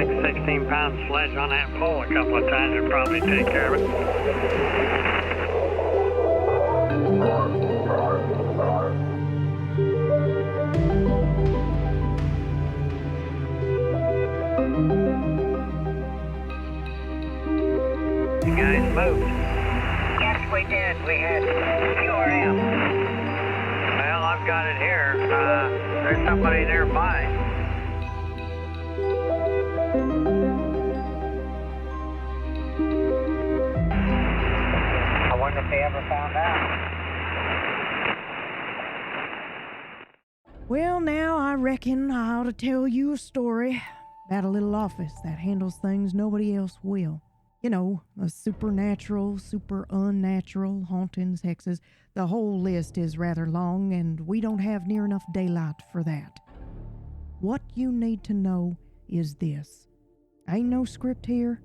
16-pound sledge on that pole a couple of times would probably take care of it. You guys moved? Yes, we did. We had URM. Well, I've got it here. There's somebody nearby. I wonder if they ever found out. Well, now I reckon I ought to tell you a story about a little office that handles things nobody else will. You know, the supernatural, super unnatural, hauntings, hexes. The whole list is rather long, and we don't have near enough daylight for that. What you need to know is this. Ain't no script here.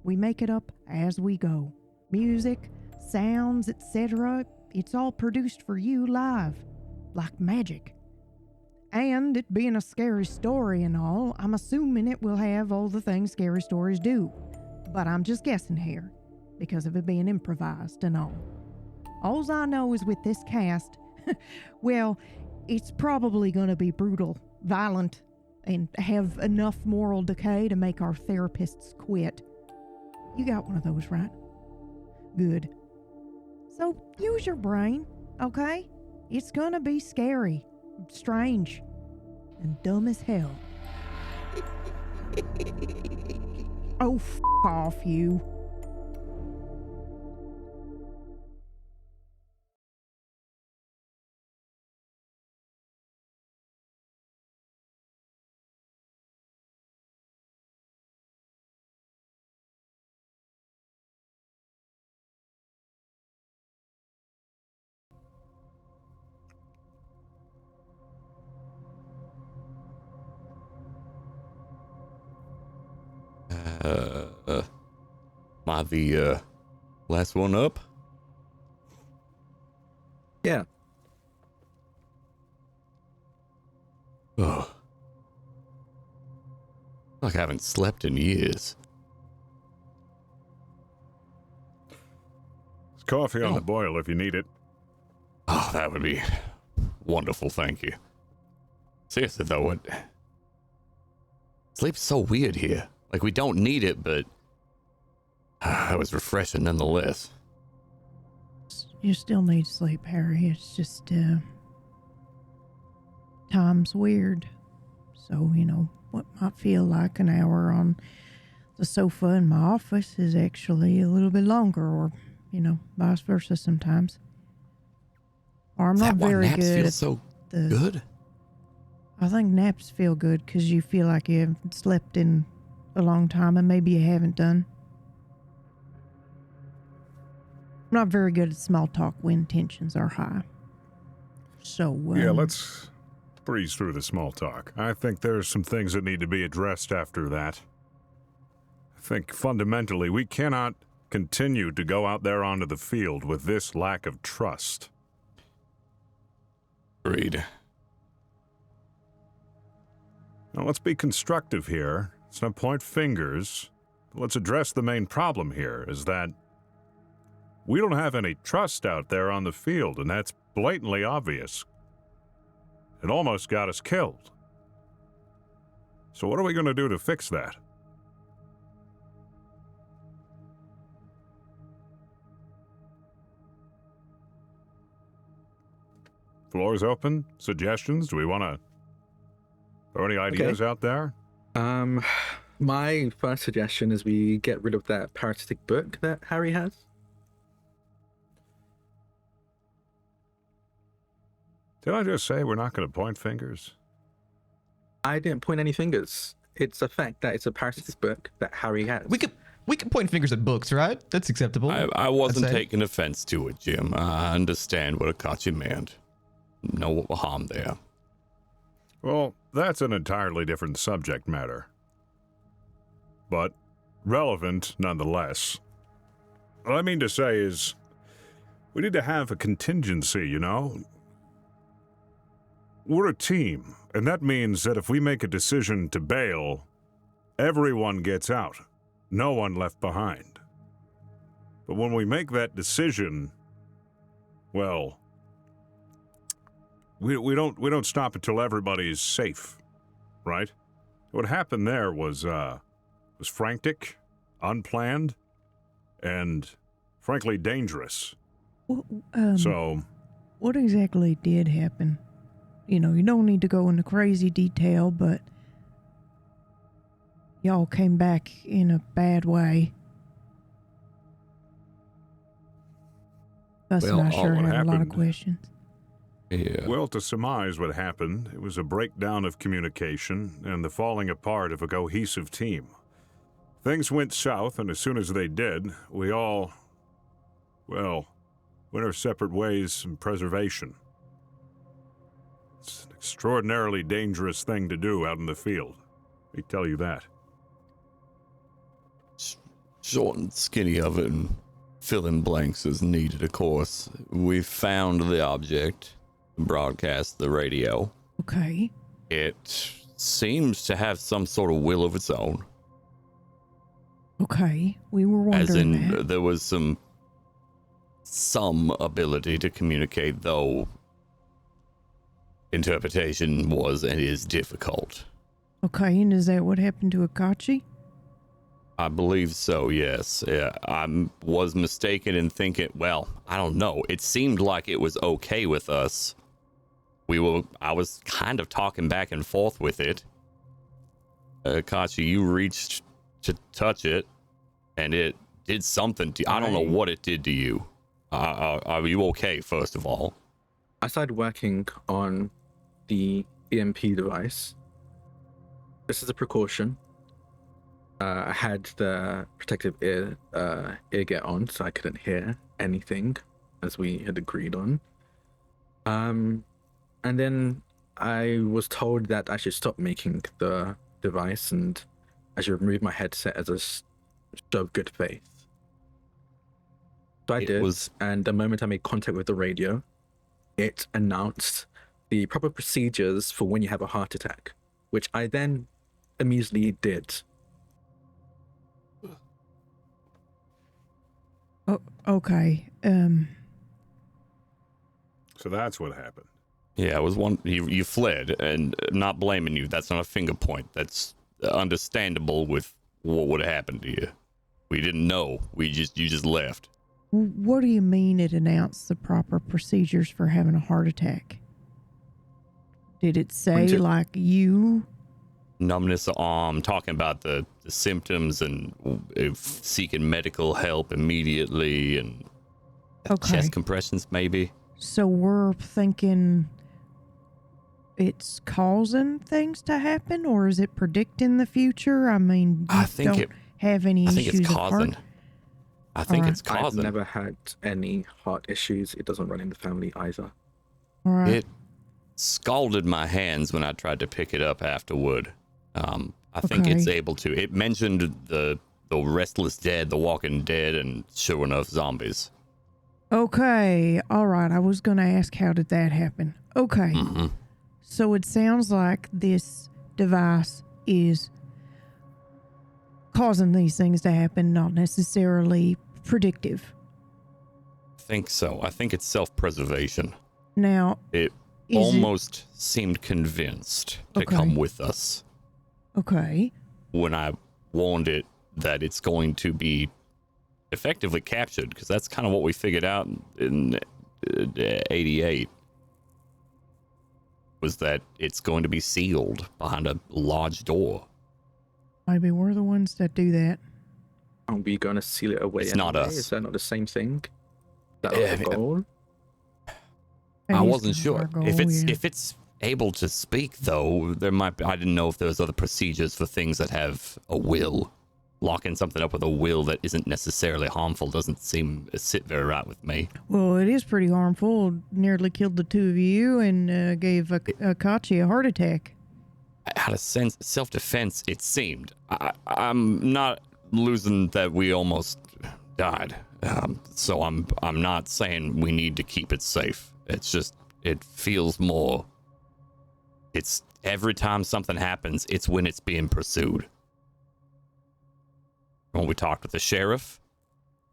We make it up as we go. Music, sounds, etc. It's all produced for you live, like magic. And it being a scary story and all, I'm assuming it will have all the things scary stories do. But I'm just guessing here, because of it being improvised and all. Alls I know is with this cast, well, it's probably going to be brutal, violent, and have enough moral decay to make our therapists quit. You got one of those, right? Good. So use your brain, okay? It's going to be scary, strange, and dumb as hell. Oh, f*** off, you. Am I the last one up? Yeah. Oh. Like I haven't slept in years. There's coffee on the boil if you need it. Oh, that would be wonderful, thank you. Seriously though, sleep's so weird here. Like we don't need it, but that was refreshing nonetheless. You still need sleep, Harry. It's just, time's weird. So, you know, what might feel like an hour on the sofa in my office is actually a little bit longer, or, you know, vice versa sometimes. Or I'm not very good. Feel so good? I think naps feel good because you feel like you haven't slept in a long time, and maybe you haven't done. I'm not very good at small talk when tensions are high. So, yeah, let's breeze through the small talk. I think there's some things that need to be addressed after that. I think fundamentally we cannot continue to go out there onto the field with this lack of trust. Agreed. Now let's be constructive here. Let's not point fingers. Let's address the main problem here, is that we don't have any trust out there on the field, and that's blatantly obvious. It almost got us killed. So what are we going to do to fix that? Floor is open. Suggestions? Do we want to throw any ideas out there? My first suggestion is we get rid of that parasitic book that Harry has. Did I just say we're not going to point fingers? I didn't point any fingers. It's a fact that it's a parasitic book that Harry has. We can point fingers at books, right? That's acceptable. I wasn't taking offense to it, Jim. I understand what Akachi meant. No harm there. Well, that's an entirely different subject matter. But relevant nonetheless. What I mean to say is, we need to have a contingency, you know? We're a team, and that means that if we make a decision to bail, everyone gets out. No one left behind. But when we make that decision, well, we don't stop until everybody's safe, right? What happened there was frantic, unplanned, and frankly dangerous. So, what exactly did happen? You know, you don't need to go into crazy detail, but y'all came back in a bad way. Gus and I sure had a lot of questions. Yeah. Well, to surmise what happened, it was a breakdown of communication and the falling apart of a cohesive team. Things went south, and as soon as they did, we all, well, went our separate ways in preservation. It's an extraordinarily dangerous thing to do out in the field. Let me tell you that. Short and skinny of it, and fill in blanks as needed, of course. We found the object, broadcast the radio. Okay. It seems to have some sort of will of its own. Okay. We were wondering As in, that. there was some ability to communicate, though interpretation was and is difficult. Okay, and is that what happened to Akachi? I believe so, yes. Yeah, I was mistaken in thinking, well, I don't know. It seemed like it was okay with us. I was kind of talking back and forth with it. Catsi, you reached to touch it, and it did something to you. I don't know what it did to you. Are you okay, first of all? I started working on the EMP device. This is a precaution. I had the protective ear get on, so I couldn't hear anything, as we had agreed on. And then I was told that I should stop making the device, and I should remove my headset as a show of good faith. So I did, and the moment I made contact with the radio, it announced the proper procedures for when you have a heart attack, which I then immediately did. Oh, okay. So that's what happened. Yeah, it was one. You fled, and not blaming you. That's not a finger point. That's understandable with what would have happened to you. We didn't know. You just left. What do you mean it announced the proper procedures for having a heart attack? Did it say like you? Numbness of arm, talking about the symptoms and seeking medical help immediately, and chest compressions maybe. So we're thinking it's causing things to happen, or is it predicting the future? I mean, I think don't have any I issues think it's causing. I think it's causing. I've never had any heart issues. It doesn't run in the family either. All right. It scalded my hands when I tried to pick it up afterward. I think it's able to. It mentioned the Restless Dead, the Walking Dead, and sure enough, zombies. Okay. All right. I was going to ask, how did that happen? Okay. Mm-hmm. So it sounds like this device is causing these things to happen, not necessarily predictive. I think so. I think it's self-preservation. Now, it almost seemed convinced to come with us. Okay. When I warned it that it's going to be effectively captured, because that's kind of what we figured out in 88, was that it's going to be sealed behind a large door. Maybe we're the ones that do that. Are we going to seal it away? It's not us. Is that not the same thing? Is that our goal? I wasn't sure. If it's able to speak, though, there might be. I didn't know if there was other procedures for things that have a will. Locking something up with a will that isn't necessarily harmful doesn't sit very right with me. Well, it is pretty harmful. Nearly killed the two of you and gave Akachi a heart attack. Out of self-defense, it seemed. I'm not losing that we almost died. So I'm not saying we need to keep it safe. It's just, it feels more. It's every time something happens, it's when it's being pursued. When we talked with the sheriff,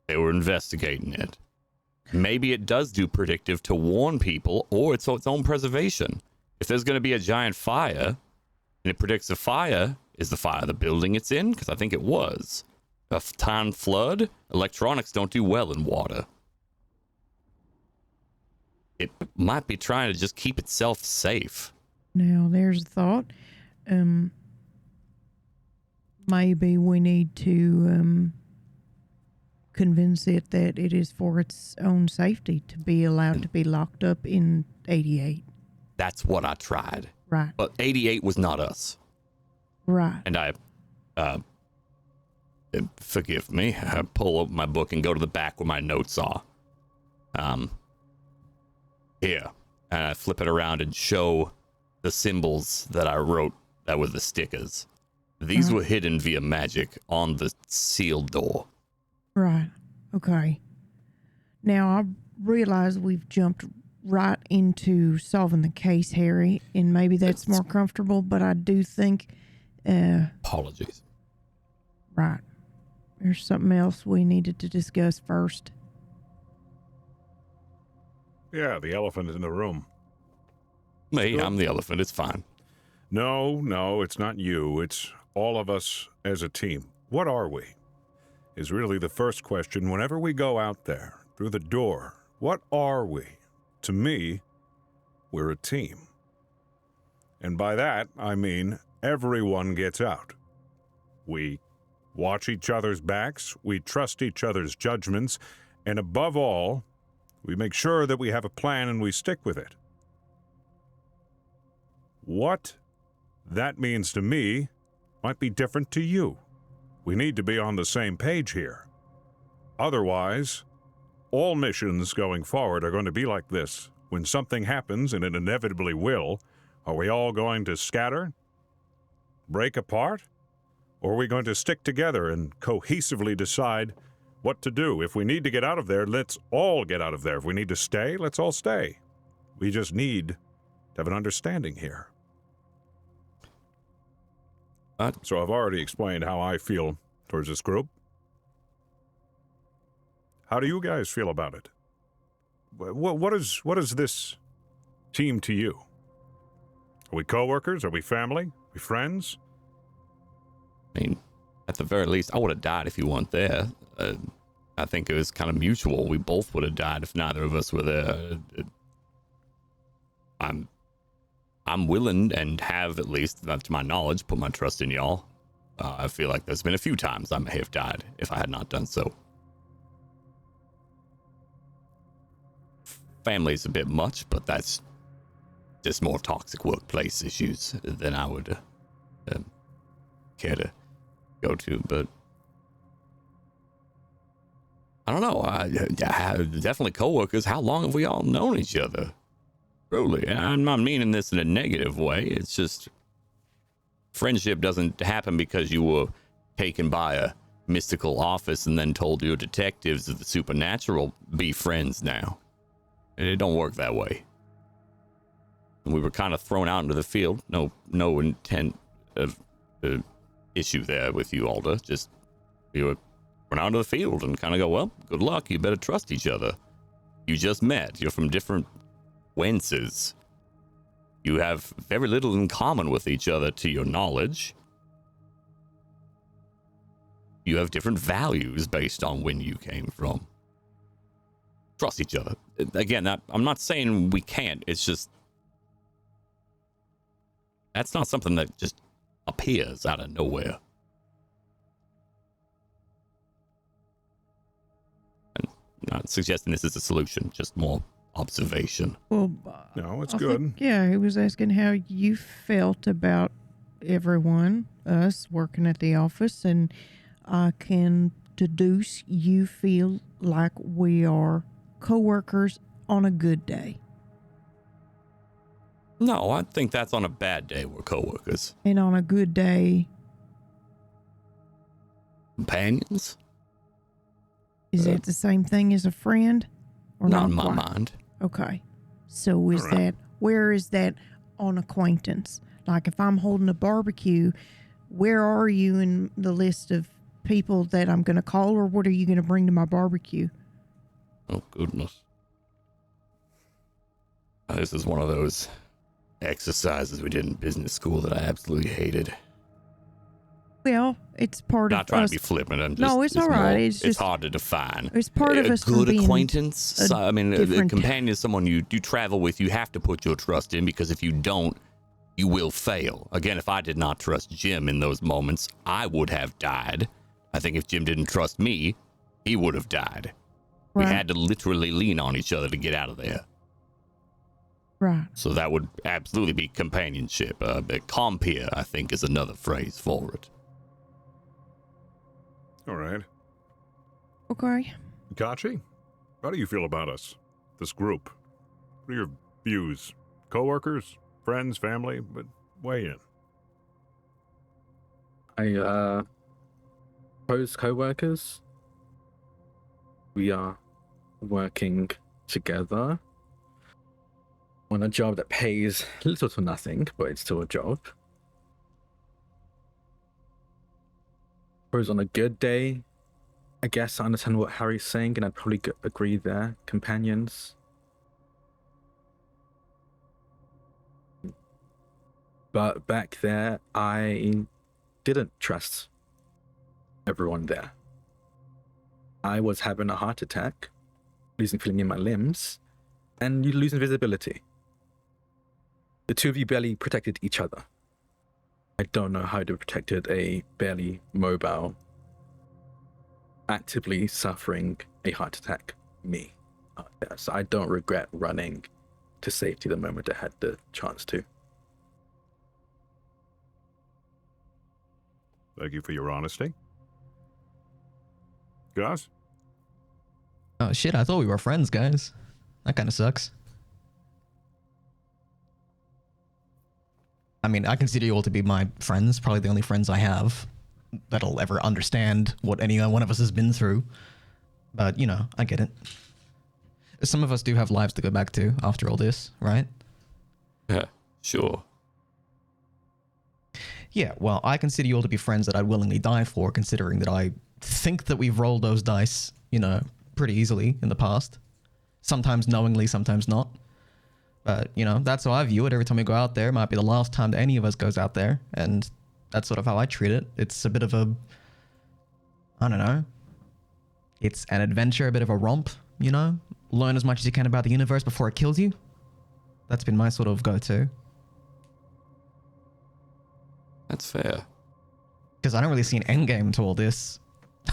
they were investigating it. Maybe it does do predictive to warn people, or it's its own preservation. If there's going to be a giant fire, and it predicts a fire, is the fire the building it's in? Because I think it was. A town flood, electronics don't do well in water. It might be trying to just keep itself safe. Now, there's a thought. Maybe we need to convince it that it is for its own safety to be allowed to be locked up in 88. That's what I tried. Right. But 88 was not us. Right. And I, forgive me, I pull open my book and go to the back where my notes are. Here. And I flip it around and show the symbols that I wrote that were the stickers. These were hidden via magic on the sealed door. Right. Okay. Now, I realize we've jumped right into solving the case, Harry, and maybe that's more comfortable, but I do think... Apologies. Right. There's something else we needed to discuss first. Yeah, the elephant in the room. Me, I'm the elephant. It's fine. No, it's not you. It's all of us as a team. What are we? Is really the first question whenever we go out there, through the door. What are we? To me, we're a team. And by that, I mean everyone gets out. We watch each other's backs, we trust each other's judgments, and above all, we make sure that we have a plan and we stick with it. What that means to me might be different to you. We need to be on the same page here. Otherwise, all missions going forward are going to be like this. When something happens, and it inevitably will, are we all going to scatter? Break apart? Or are we going to stick together and cohesively decide what to do? If we need to get out of there, let's all get out of there. If we need to stay, let's all stay. We just need to have an understanding here. So I've already explained how I feel towards this group. How do you guys feel about it? What is this team to you? Are we coworkers? Are we family? Are we friends? I mean, at the very least, I would have died if you weren't there. I think it was kind of mutual. We both would have died if neither of us were there. I'm willing and have, at least, to my knowledge, put my trust in y'all. I feel like there's been a few times I may have died if I had not done so. Family's a bit much, but that's just more toxic workplace issues than I would care to go to. But I don't know. Definitely coworkers. How long have we all known each other? Truly, I'm not meaning this in a negative way. It's just friendship doesn't happen because you were taken by a mystical office and then told your detectives of the supernatural be friends now. It don't work that way. And we were kind of thrown out into the field. No intent of issue there with you, Alda. Just we were thrown out into the field and kind of go, well, good luck. You better trust each other. You just met. You're from different wences. You have very little in common with each other to your knowledge. You have different values based on when you came from. Trust each other. Again, I'm not saying we can't. It's just that's not something that just appears out of nowhere. I'm not suggesting this is a solution, just more observation. Well, no, it's good. Yeah, he was asking how you felt about everyone, us working at the office, and I can deduce you feel like we are co-workers on a good day. No, I think that's on a bad day we're co-workers. And on a good day, companions? Is that the same thing as a friend? Or not in my mind. Okay. So is that, where is that on acquaintance? Like if I'm holding a barbecue, where are you in the list of people that I'm going to call, or what are you going to bring to my barbecue? Oh, goodness. This is one of those exercises we did in business school that I absolutely hated. Well, it's part Not of trying us. to be flippant. I'm just, No, it's all right. more- It's just hard to define. it's part of a us from good being acquaintance. a I mean, a different- companion is someone you travel with. You have to put your trust in, because if you don't, you will fail. Again, if I did not trust Jim in those moments, I would have died. I think if Jim didn't trust me, he would have died. We Right. had to literally lean on each other to get out of there. Right. So that would absolutely be companionship. Compere, I think, is another phrase for it. All right. Okay. Catsi, how do you feel about us, this group? What are your views? Coworkers, friends, family? But weigh in. I propose co-workers. We are working together on a job that pays little to nothing, but it's still a job. Suppose on a good day, I guess I understand what Harry's saying, and I'd probably agree there. Companions. But back there, I didn't trust everyone there. I was having a heart attack, losing feeling in my limbs, and you losing visibility. The two of you barely protected each other. I don't know how to protected a barely mobile, actively suffering a heart attack me. So I don't regret running to safety the moment I had the chance to. Thank you for your honesty. Gus? Oh shit, I thought we were friends, guys. That kind of sucks. I mean, I consider you all to be my friends, probably the only friends I have that'll ever understand what any one of us has been through. But, you know, I get it. Some of us do have lives to go back to after all this, right? Yeah, sure. Yeah, well, I consider you all to be friends that I'd willingly die for, considering that I think that we've rolled those dice, you know, pretty easily in the past. Sometimes knowingly, sometimes not. But, you know, that's how I view it. Every time we go out there, it might be the last time that any of us goes out there. And that's sort of how I treat it. It's a bit of a, I don't know. It's an adventure, a bit of a romp, you know? Learn as much as you can about the universe before it kills you. That's been my sort of go-to. That's fair. Because I don't really see an endgame to all this.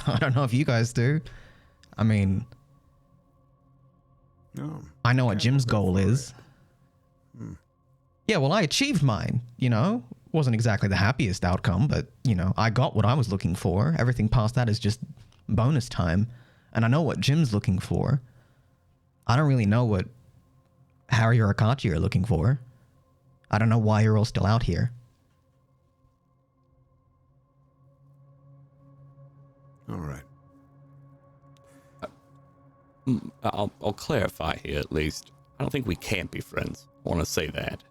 I don't know if you guys do. I mean, No. I know what Jim's goal is. Yeah, well, I achieved mine, you know? Wasn't exactly the happiest outcome, but, you know, I got what I was looking for. Everything past that is just bonus time. And I know what Jim's looking for. I don't really know what Harry or Akachi are looking for. I don't know why you're all still out here. All right. I'll clarify here at least. I don't think we can't be friends. I want to say that.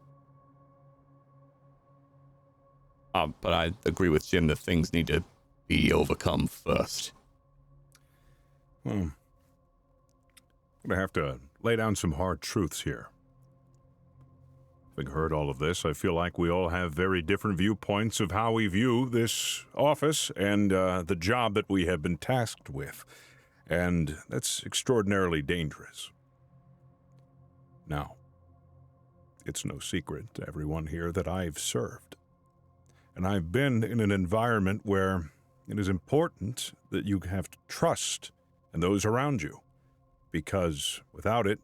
But I agree with Jim that things need to be overcome first. Well, I'm going to have to lay down some hard truths here. Having heard all of this, I feel like we all have very different viewpoints of how we view this office and the job that we have been tasked with. And that's extraordinarily dangerous. Now, it's no secret to everyone here that I've served. And I've been in an environment where it is important that you have trust in those around you, because without it,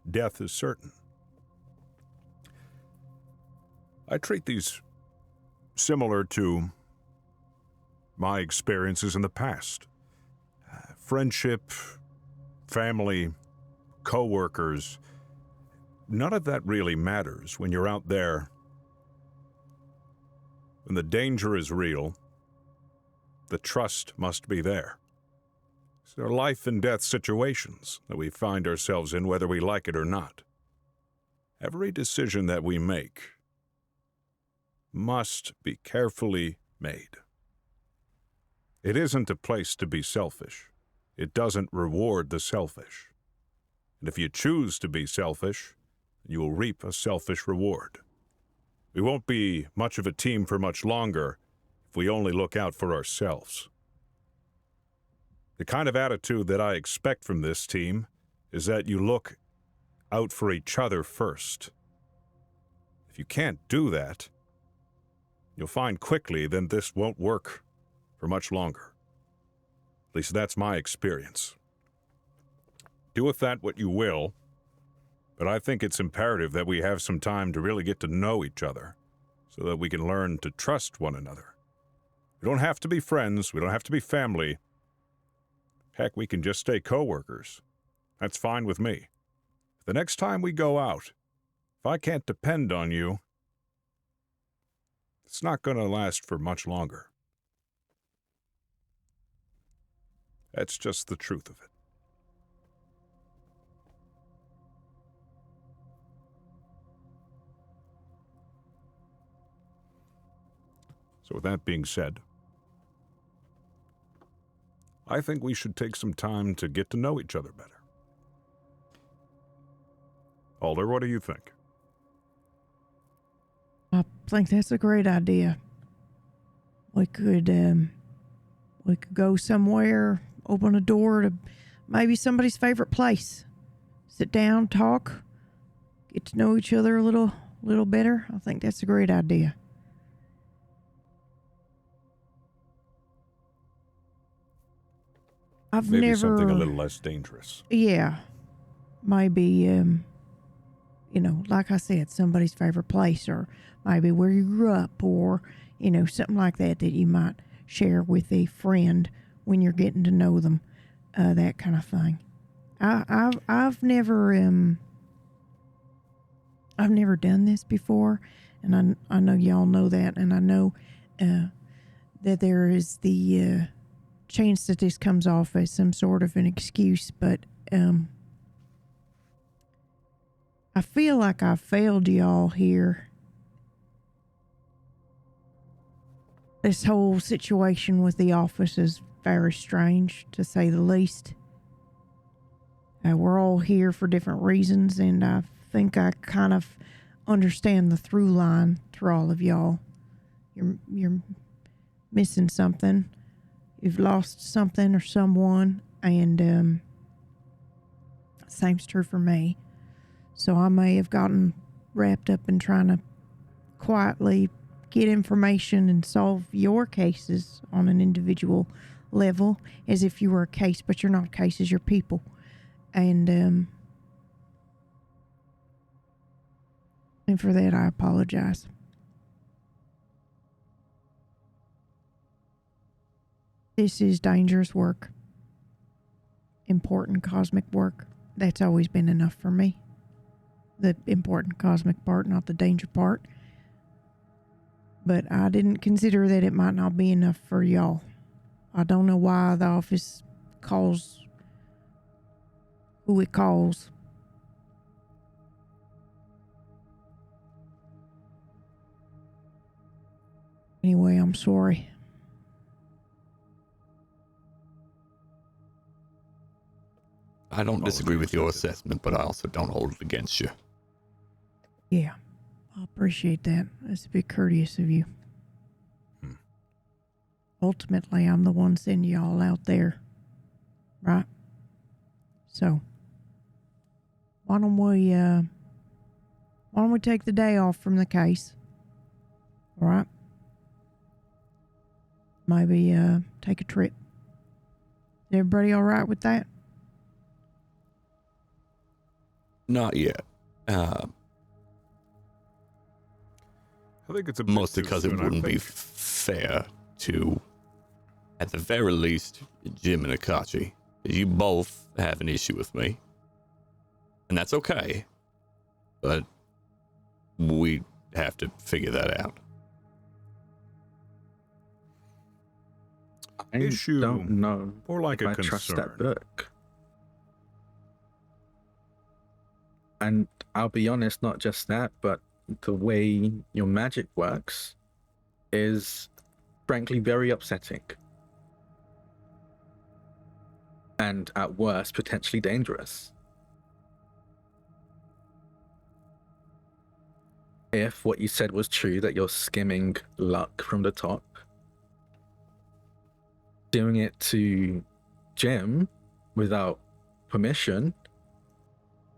death is certain. I treat these similar to my experiences in the past. Friendship, family, co-workers, none of that really matters when you're out there. When the danger is real, the trust must be there. There are life and death situations that we find ourselves in, whether we like it or not. Every decision that we make must be carefully made. It isn't a place to be selfish. It doesn't reward the selfish. And if you choose to be selfish, you will reap a selfish reward. We won't be much of a team for much longer if we only look out for ourselves. The kind of attitude that I expect from this team is that you look out for each other first. If you can't do that, you'll find quickly that this won't work for much longer. At least that's my experience. Do with that what you will, but I think it's imperative that we have some time to really get to know each other so that we can learn to trust one another. We don't have to be friends, we don't have to be family. Heck, we can just stay co-workers. That's fine with me. The next time we go out, if I can't depend on you, it's not going to last for much longer. That's just the truth of it. So with that being said, I think we should take some time to get to know each other better. Alder, what do you think? I think that's a great idea. We could go somewhere, open a door to maybe somebody's favorite place. Sit down, talk, get to know each other a little better. I think that's a great idea. I've Maybe never something a little less dangerous. Yeah. Maybe like I said, somebody's favorite place, or maybe where you grew up, or something like that you might share with a friend when you're getting to know them, that kind of thing. I've never done this before, and I know y'all know that, and I know that there is the chance that this comes off as some sort of an excuse, but I feel like I failed y'all here. This whole situation with the office is very strange, to say the least. We're all here for different reasons, and I think I kind of understand the through line through all of y'all. You're missing something. You've lost something or someone, and same's true for me. So I may have gotten wrapped up in trying to quietly get information and solve your cases on an individual level, as if you were a case, but you're not cases, you're people. And for that, I apologize. This is dangerous work. Important cosmic work. That's always been enough for me. The important cosmic part, not the danger part. But I didn't consider that it might not be enough for y'all. I don't know why the office calls who it calls. Anyway, I'm sorry. I don't disagree with your assessment, but I also don't hold it against you. Yeah, I appreciate that. That's a bit courteous of you. Ultimately, I'm the one sending y'all out there, right? So, why don't we take the day off from the case? All right? Maybe take a trip. Is everybody all right with that? Not yet. I think it's a mostly because it wouldn't be fair to, at the very least, Jim and Akachi. You both have an issue with me, and that's okay. But we have to figure that out. I Issue, don't know. or like if a I concern. trust that book. And I'll be honest, not just that, but the way your magic works is frankly very upsetting. and at worst, potentially dangerous. If what you said was true, that you're skimming luck from the top, doing it to Jim without permission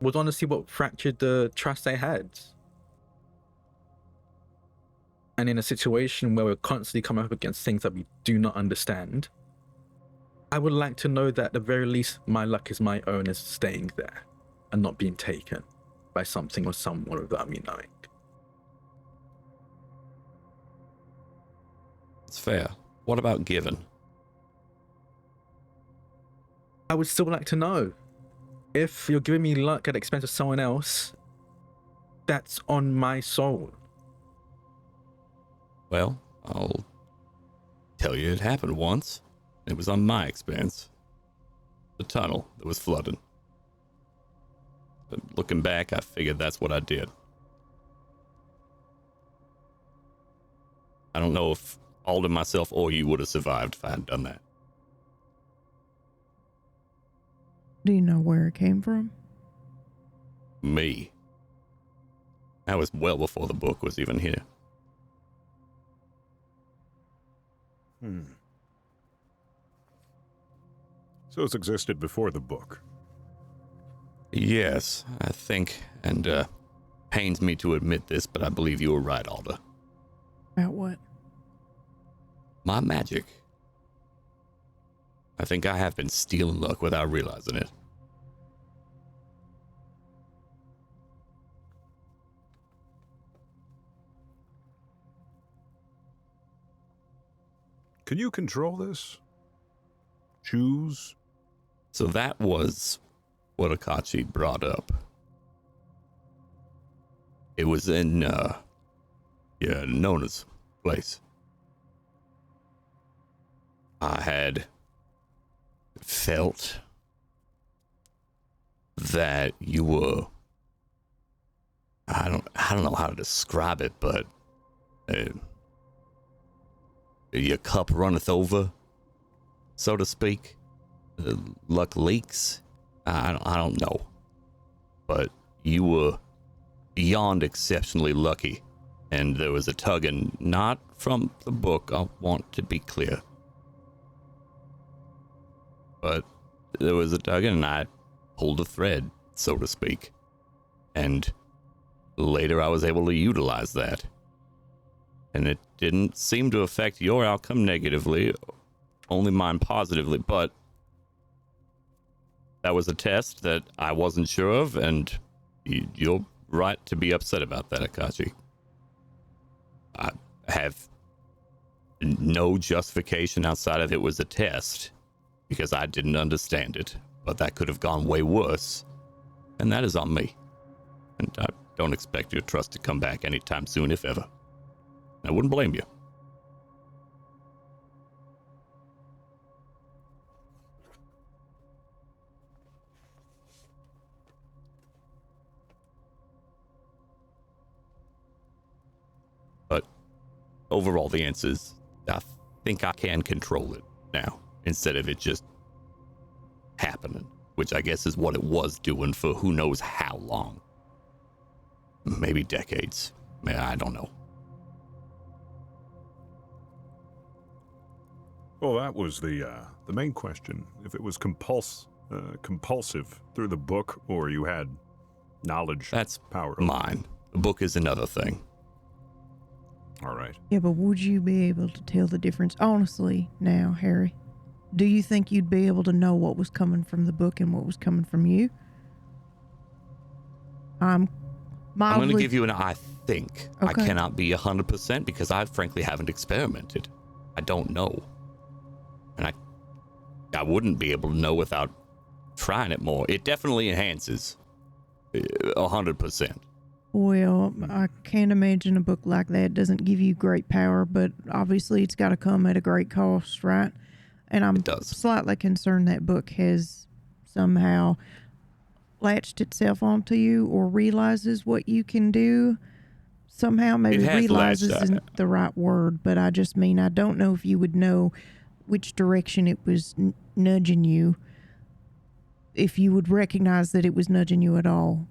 was honestly what fractured the trust they had. And in a situation where we're constantly coming up against things that we do not understand, I would like to know that at the very least my luck is my own, is staying there and not being taken by something or someone without me knowing. It's fair. What about given? I would still like to know. If you're giving me luck at the expense of someone else, that's on my soul. Well, I'll tell you it happened once. It was on my expense. The tunnel that was flooded. But looking back, I figured that's what I did. I don't know if Alden, myself, or you would have survived if I hadn't done that. Do you know where it came from? Me. That was well before the book was even here. So it's existed before the book. Yes, I think, and pains me to admit this, but I believe you were right, Alda. About what? My magic. I think I have been stealing luck without realizing it. Can you control this? Choose? So that was what Catsi brought up. It was in, Nona's place. I had felt that you were, I don't know how to describe it, but your cup runneth over, so to speak. Luck leaks. I don't know, but you were beyond exceptionally lucky, and there was a tugging, not from the book, I want to be clear, but there was a tugging and I pulled a thread, so to speak, and later I was able to utilize that, and it didn't seem to affect your outcome negatively, only mine positively, but that was a test that I wasn't sure of, and you're right to be upset about that, Catsi. I have no justification outside of it was a test, because I didn't understand it, but that could have gone way worse, and that is on me. And I don't expect your trust to come back anytime soon, if ever. I wouldn't blame you. But overall, the answer is I think I can control it now, instead of it just happening, which I guess is what it was doing for who knows how long. Maybe decades. I don't know. Well, that was the main question. If it was compulsive through the book, or you had knowledge, that's power. Mine. The book is another thing. All right. Yeah, but would you be able to tell the difference? Honestly, now, Harry, do you think you'd be able to know what was coming from the book and what was coming from you? I'm going to give you an I think. Okay. I cannot be 100% because I frankly haven't experimented. I don't know. And I wouldn't be able to know without trying it more. It definitely enhances 100%. Well, I can't imagine a book like that doesn't give you great power, but obviously it's got to come at a great cost, right? And I'm slightly concerned that book has somehow latched itself onto you or realizes what you can do. Somehow, maybe realizes isn't the right word, but I just mean I don't know if you would know which direction it was nudging you if you would recognize that it was nudging you at all.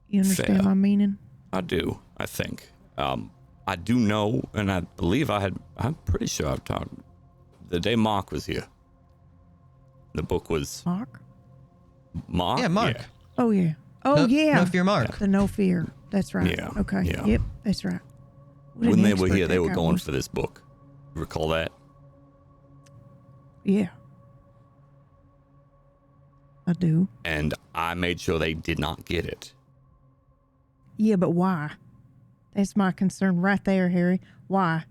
You understand Fair. my meaning? I do, I think. I do know, and I believe I'm pretty sure I've talked the day Mark was here. The book was Mark? Mark? Yeah, Mark. Oh, yeah. Oh, yeah. No fear, Mark. The no fear. That's right. Yeah, Okay. yeah. Yep, that's right. What When an they were expert here, they that were guy going was. for this book. You recall that? Yeah. I do. And I made sure they did not get it. Yeah, but why? That's my concern right there, Harry. Why?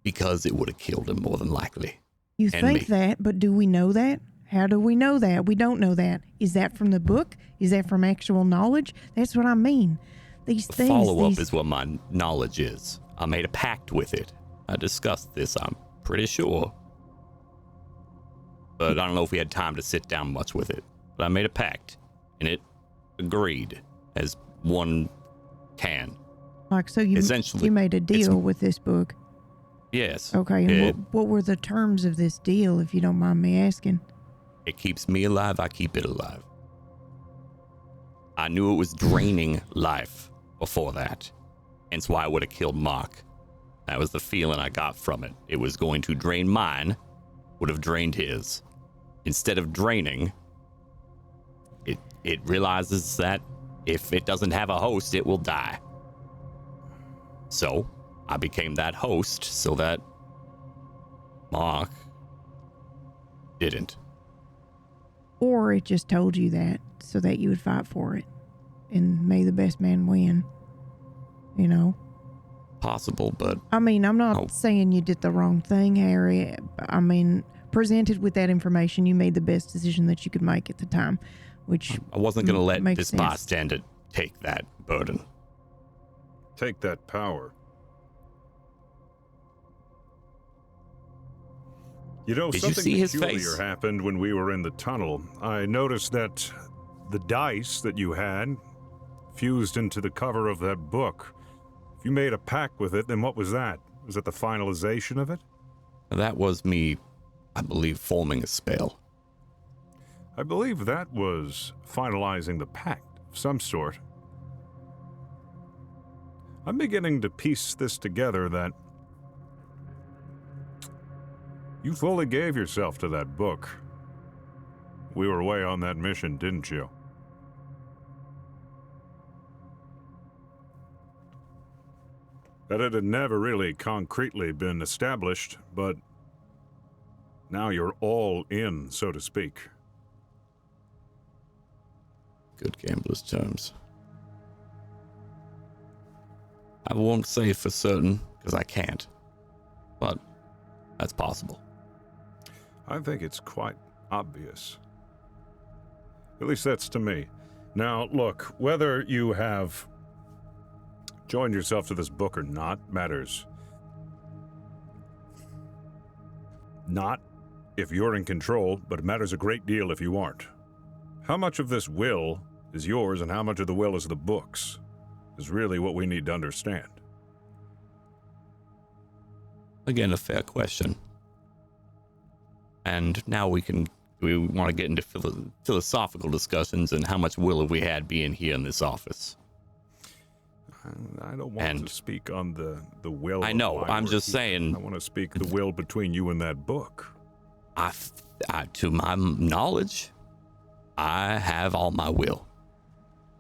Because it would have killed him more than likely. You And think me. that, but do we know that? How do we know that? We don't know that. Is that from the book? Is that from actual knowledge? That's what I mean. These The things. follow-up these, is what my knowledge is. I made a pact with it. I discussed this, I'm pretty sure. But I don't know if we had time to sit down much with it. But I made a pact, and it agreed, as one can. like, so you essentially, you made a it's- deal with this book. Yes. Okay, and It, what were the terms of this deal, if you don't mind me asking? it keeps me alive, I keep it alive. I knew it was draining life before that. Hence why I would have killed Mark. That was the feeling I got from it. It was going to drain mine, would have drained his. Instead of draining, it realizes that if it doesn't have a host, it will die. So, I became that host so that Mark didn't. Or it just told you that so that you would fight for it, and may the best man win. You know? Possible, but I mean, I'm not Oh. saying you did the wrong thing, Harry. I mean, presented with that information, you made the best decision that you could make at the time, which I wasn't going to let makes this sense. bystander take that burden. Take that power. You know, Did you something see his peculiar face? happened when we were in the tunnel. I noticed that the dice that you had fused into the cover of that book. If you made a pact with it, then what was that? Was that the finalization of it? That was me, I believe, forming a spell. I believe that was finalizing the pact of some sort. I'm beginning to piece this together that you fully gave yourself to that book. We were away on that mission, didn't you? That it had never really concretely been established, but now you're all in, so to speak. Good gambler's terms. I won't say for certain, because I can't. But that's possible. I think it's quite obvious. At least that's to me. Now, look, whether you have joined yourself to this book or not matters not if you're in control, but it matters a great deal if you aren't. How much of this will is yours and how much of the will is the book's is really what we need to understand. Again, a fair question. And now we want to get into philosophical discussions and how much will have we had being here in this office. I don't want to speak on the will. I of know, why I'm we're just here. saying. I want to speak the will between you and that book. To my knowledge, I have all my will.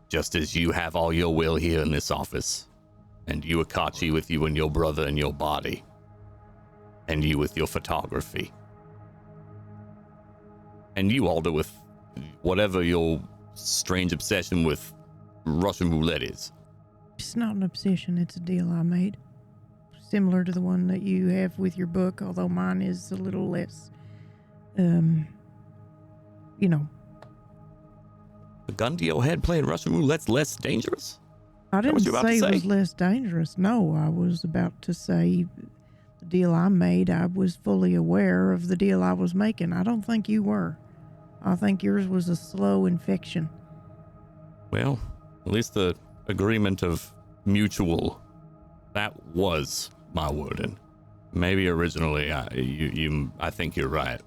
Just as you have all your will here in this office. And you, Akachi, with you and your brother and your body. And you with your photography. And you, Alder, with whatever your strange obsession with Russian roulette is. It's not an obsession. It's a deal I made. Similar to the one that you have with your book, although mine is a little less, you know. A gun to your head playing Russian roulette's less dangerous? I didn't what you about to say it say? was less dangerous. No, I was about to say the deal I made, I was fully aware of the deal I was making. I don't think you were. I think yours was a slow infection. Well, at least the agreement of mutual, that was my wording. Maybe originally, I think you're right.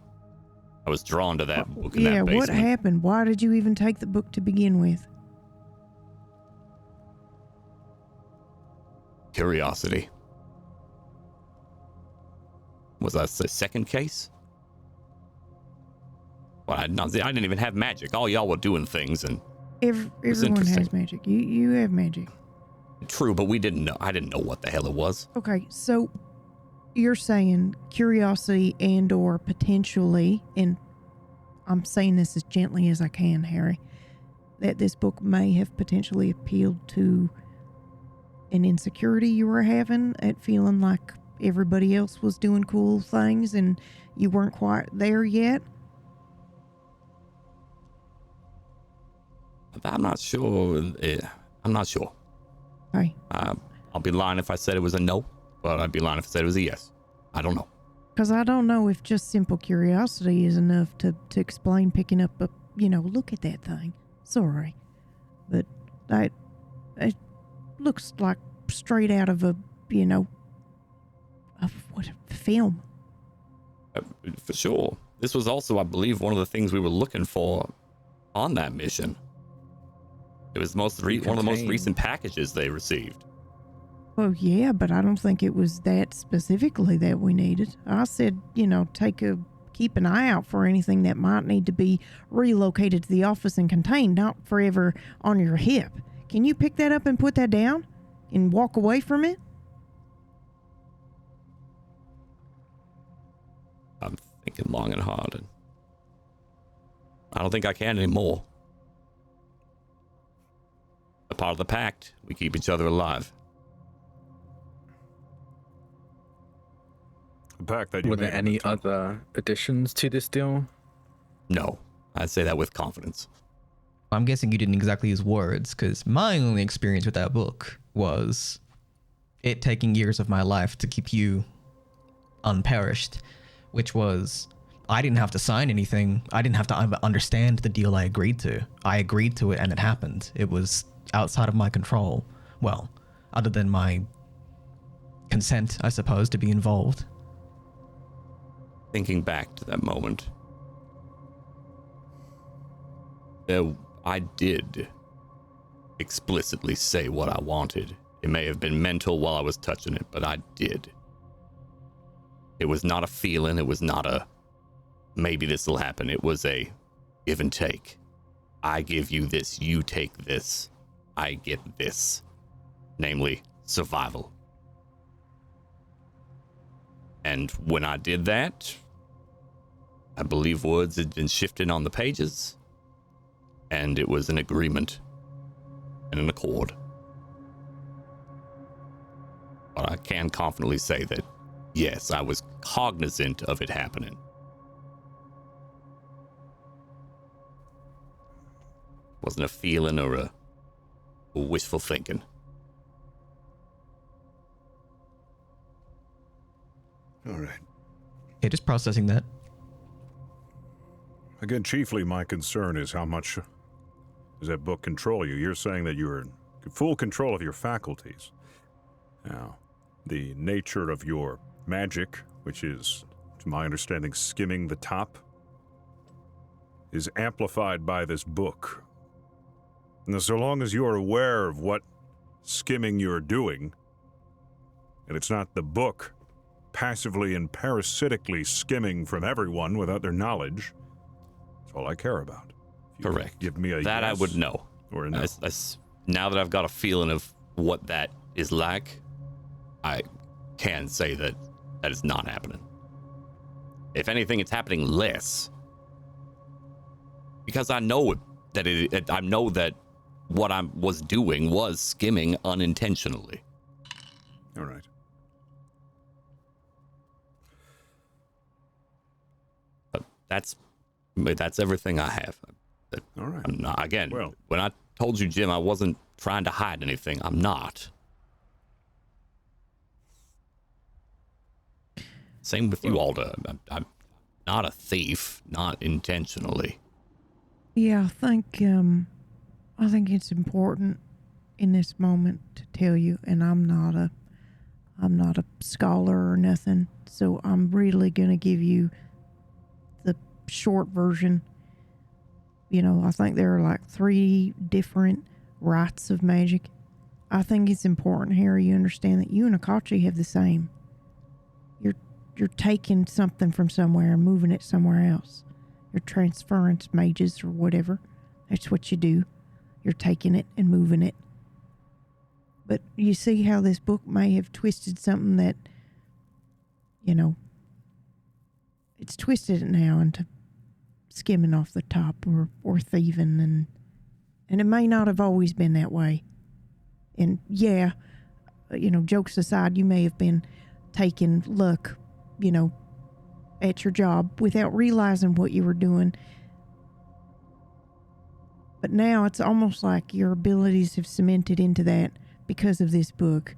I was drawn to that book in Yeah, that basement. what happened? Why did you even take the book to begin with? Curiosity. Was that the second case? Well, I didn't even have magic. All y'all were doing things, and Everyone has magic. You have magic. True, but we didn't know. I didn't know what the hell it was. Okay, so you're saying curiosity and or potentially, and I'm saying this as gently as I can, Harry, that this book may have potentially appealed to an insecurity you were having at feeling like everybody else was doing cool things and you weren't quite there yet? I'm not sure. I'm not sure. Okay. I'll be lying if I said it was a no, but I'd be lying if I said it was a yes. I don't know. Because I don't know if just simple curiosity is enough to explain picking up a, look at that thing. Sorry. But it looks like straight out of a film. For sure. This was also, I believe, one of the things we were looking for on that mission. It was one of the most recent packages they received. Well, yeah, but I don't think it was that specifically that we needed. I said, keep an eye out for anything that might need to be relocated to the office and contained, not forever on your hip. Can you pick that up and put that down and walk away from it? I'm thinking long and hard, and I don't think I can anymore. A part of the pact, we keep each other alive. The pact that you Were made there any other additions to this deal? No, I'd say that with confidence. I'm guessing you didn't exactly use words, because my only experience with that book was it taking years of my life to keep you unperished, which was, I didn't have to sign anything. I didn't have to understand the deal I agreed to. I agreed to it and it happened. It was outside of my control. Well, other than my consent, I suppose, to be involved. Thinking back to that moment, I did explicitly say what I wanted. It may have been mental while I was touching it, but I did. It was not a feeling. It was not a maybe this will happen. It was a give and take. I give you this, you take this, I get this. Namely, survival. And when I did that, I believe words had been shifted on the pages, and it was an agreement and an accord. But I can confidently say that, yes, I was cognizant of it happening. Wasn't a feeling or a wishful thinking. All right. Yeah, just processing that. Again, chiefly my concern is how much does that book control you? You're saying that you're in full control of your faculties. Now, the nature of your magic, which is, to my understanding, skimming the top, is amplified by this book. Now, so long as you're aware of what skimming you're doing, and it's not the book passively and parasitically skimming from everyone without their knowledge, that's all I care about. If you Correct. Give me a that yes I would know. or a no. Now that I've got a feeling of what that is like, I can say that that is not happening. If anything, it's happening less. Because I know that I know that what I was doing was skimming unintentionally. All right. But that's everything I have. All right. I'm not, again, Well. when I told you, Jim, I wasn't trying to hide anything. I'm not. Same with you, Alda. I'm not a thief, not intentionally. Yeah, I think it's important in this moment to tell you, and I'm not a scholar or nothing, so I'm really gonna give you short version. You know, I think there are like 3 different rites of magic. I think it's important, Harry, you understand that you and Akachi have the same. You're taking something from somewhere and moving it somewhere else. You're transference mages or whatever. That's what you do. You're taking it and moving it. But you see how this book may have twisted something that, you know, it's twisted it now into skimming off the top or thieving, and it may not have always been that way. And yeah, you know, jokes aside, you may have been taking luck, you know, at your job without realizing what you were doing. But now it's almost like your abilities have cemented into that because of this book.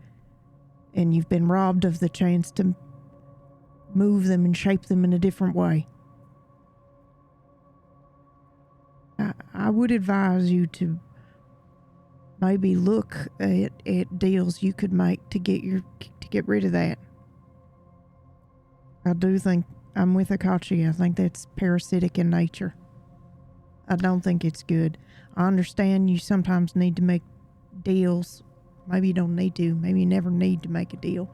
And you've been robbed of the chance to move them and shape them in a different way. I would advise you to maybe look at deals you could make to get rid of that. I do think I'm with Akachi. I think that's parasitic in nature. I don't think it's good. I understand you sometimes need to make deals. Maybe you don't need to. Maybe you never need to make a deal.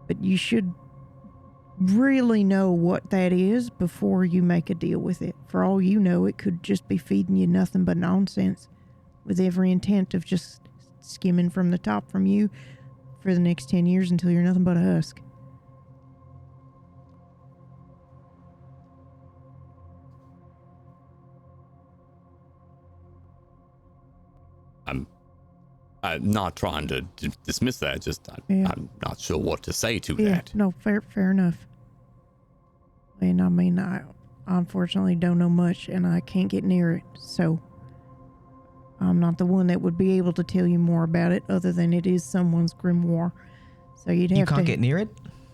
But you should really know what that is before you make a deal with it. For all you know, it could just be feeding you nothing but nonsense with every intent of just skimming from the top from you for the next 10 years until you're nothing but a husk. I'm not trying to dismiss that, just I'm not sure what to say to that. No, fair enough. And I mean, I unfortunately don't know much and I can't get near it, so I'm not the one that would be able to tell you more about it other than it is someone's grimoire. So you'd have to... You can't get near it?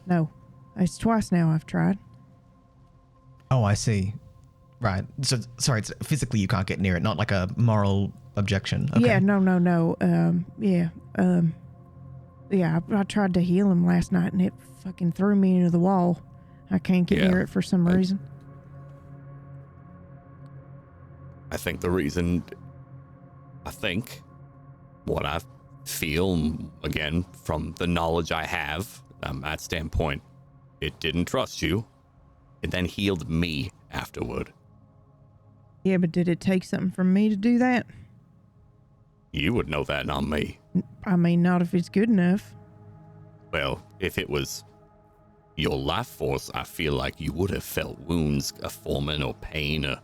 No. It's twice now I've tried. Oh, I see. Right. So, sorry, it's physically you can't get near it, not like a moral objection. Okay. Yeah, no. I tried to heal him last night and it fucking threw me into the wall. I can't get near it for some reason. I think what I feel, again, from the knowledge I have, that standpoint, it didn't trust you. It then healed me afterward. Yeah, but did it take something from me to do that? You would know that, not me. I mean, not if it's good enough. Well, if it was your life force, I feel like you would have felt wounds, a forming or pain or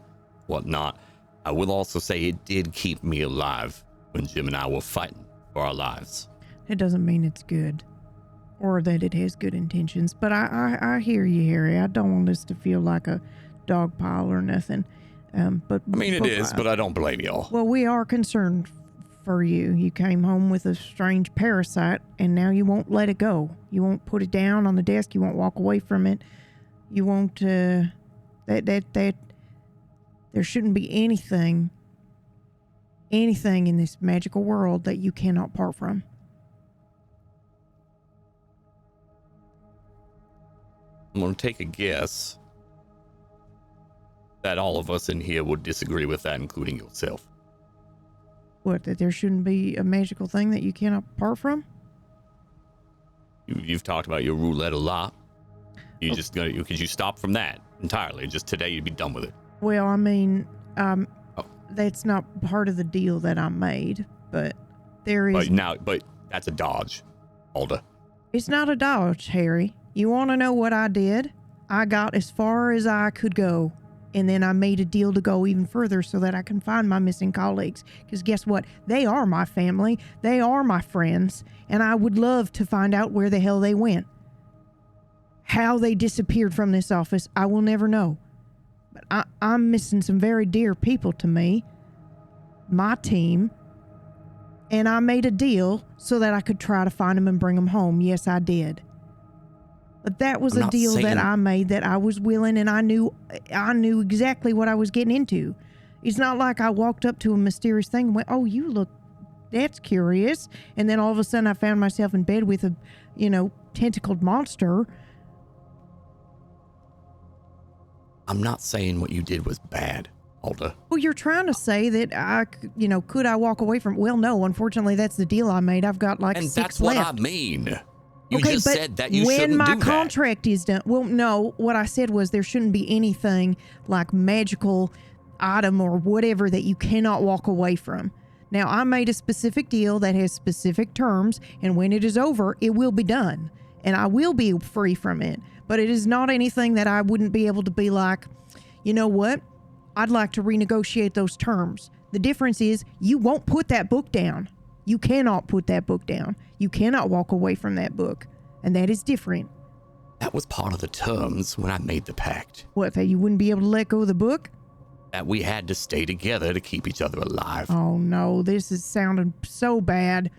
whatnot. I will also say it did keep me alive when Jim and I were fighting for our lives. It doesn't mean it's good or that it has good intentions, but I hear you, Harry. I don't want this to feel like a dog pile or nothing. But it is, but I don't blame y'all. Well, we are concerned for you. You came home with a strange parasite, and now you won't let it go. You won't put it down on the desk. You won't walk away from it. You won't. There shouldn't be anything in this magical world that you cannot part from. I'm gonna take a guess that all of us in here would disagree with that, including yourself. What, that there shouldn't be a magical thing that you cannot part from? You've talked about your roulette a lot. Could you stop from that entirely? Just today you'd be done with it. Well, I mean, that's not part of the deal that I made, but there is... But that's a dodge, Alda. It's not a dodge, Harry. You want to know what I did? I got as far as I could go. And then I made a deal to go even further so that I can find my missing colleagues. Because guess what? They are my family. They are my friends. And I would love to find out where the hell they went. How they disappeared from this office, I will never know. But I'm missing some very dear people to me. My team. And I made a deal so that I could try to find them and bring them home. Yes, I did. But that was a deal that I made that I was willing, and I knew exactly what I was getting into. It's not like I walked up to a mysterious thing and went, "Oh, you look, that's curious." And then all of a sudden I found myself in bed with a, tentacled monster. I'm not saying what you did was bad, Alda. Well, you're trying to say that could I walk away from? Well, no. Unfortunately, that's the deal I made. I've got like And 6 that's left. what I mean. You okay, just but said that you when shouldn't my do that. contract is done, well, no. What I said was there shouldn't be anything like magical item or whatever that you cannot walk away from. Now, I made a specific deal that has specific terms, and when it is over, it will be done, and I will be free from it. But it is not anything that I wouldn't be able to be like, you know what? I'd like to renegotiate those terms. The difference is you won't put that book down. You cannot put that book down. You cannot walk away from that book, and that is different. That was part of the terms when I made the pact. What, that you wouldn't be able to let go of the book? That we had to stay together to keep each other alive. Oh no, this is sounding so bad.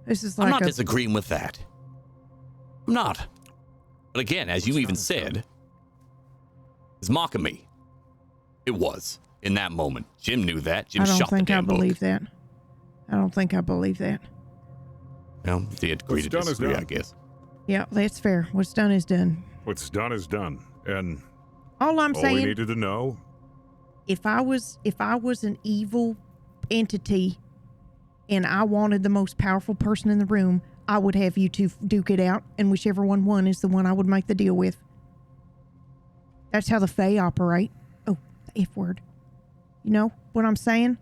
This is like I'm not disagreeing with that. I'm not. But again, as you even said, it's mocking me. It was in that moment. Jim knew that. Jim shot the damn book. I don't think I believe that. I don't think I believe that. Well, they had agreed to disagree, I guess. Yeah, that's fair. What's done is done. What's done is done. And all I'm all saying, we needed to know, if I was an evil entity and I wanted the most powerful person in the room, I would have you two duke it out, and whichever one won is the one I would make the deal with. That's how the Fae operate. Oh, the F word. You know what I'm saying?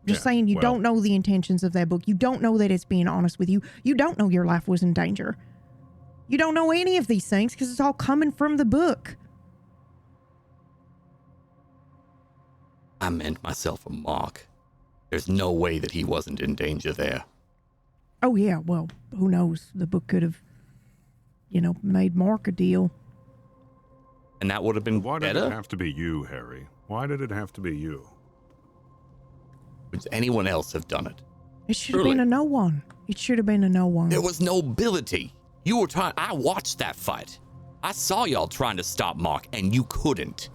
Just saying you don't know the intentions of that book. You don't know that it's being honest with you. You don't know your life was in danger. You don't know any of these things because it's all coming from the book. I meant myself a mock. There's no way that he wasn't in danger there. Oh, yeah. Well, who knows? The book could have, made Mark a deal. And that would have been why better? did it have to be you, Harry? Why did it have to be you? Would anyone else have done it? It should have been a no one. It should have been a no one. There was nobility. You were trying. I watched that fight. I saw y'all trying to stop Mark, and you couldn't.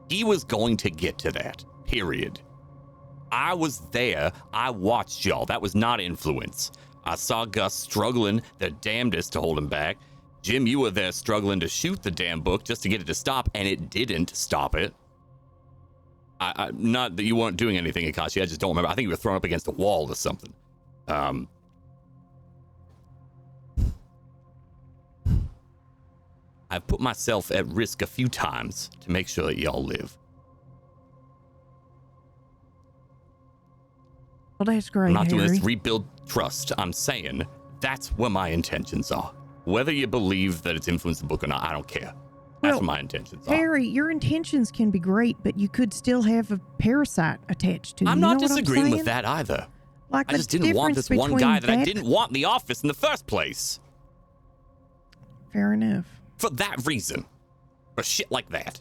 He was going to get to that. Period. I was there. I watched y'all. That was not influence. I saw Gus struggling the damnedest to hold him back. Jim, you were there struggling to shoot the damn book just to get it to stop, and it didn't stop it. Not that you weren't doing anything, Akashi. I just don't remember. I think you were thrown up against a wall or something. I've put myself at risk a few times to make sure that y'all live. Well, that's great, I'm not doing Harry. this to rebuild trust. I'm saying that's where my intentions are. Whether you believe that it's influenced the book or not, I don't care. That's what my intentions are. Harry, your intentions can be great, but you could still have a parasite attached to you. I'm not disagreeing with with that either. Like I just didn't want this one guy that I didn't want in the office in the first place. Fair enough. For that reason. For shit like that.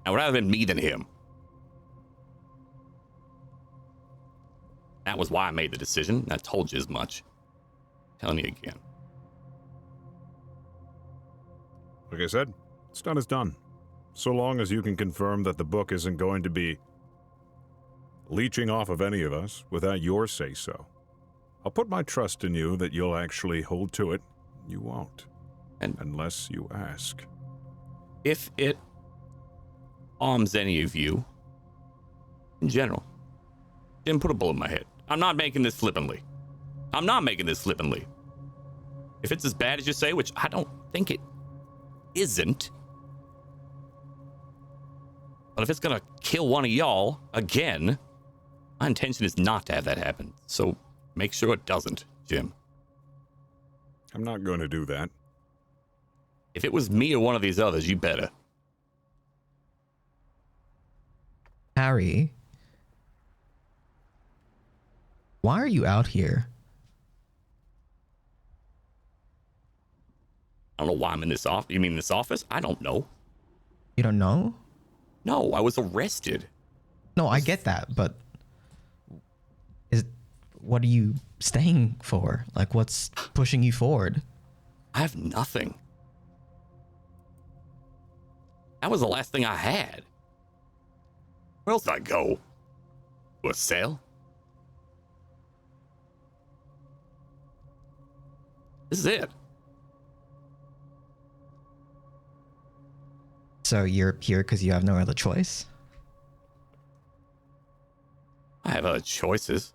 I would rather been me than him. That was why I made the decision. I told you as much. Telling you again. Like I said, it's done is done. So long as you can confirm that the book isn't going to be leeching off of any of us without your say-so. I'll put my trust in you that you'll actually hold to it. You won't. Unless you ask. If it harms any of you, in general, didn't put a bullet in my head. I'm not making this flippantly. If it's as bad as you say, which I don't think it isn't, but if it's gonna kill one of y'all again, my intention is not to have that happen. So make sure it doesn't, Jim. I'm not going to do that. If it was me or one of these others, you better. Harry, why are you out here? I don't know why I'm in this office. You mean this office? I don't know. You don't know? No, I was arrested. No, I get that, but what are you staying for? Like, what's pushing you forward? I have nothing. That was the last thing I had. Where else did I go? To a sale? This is it. So you're here because you have no other choice? I have other choices.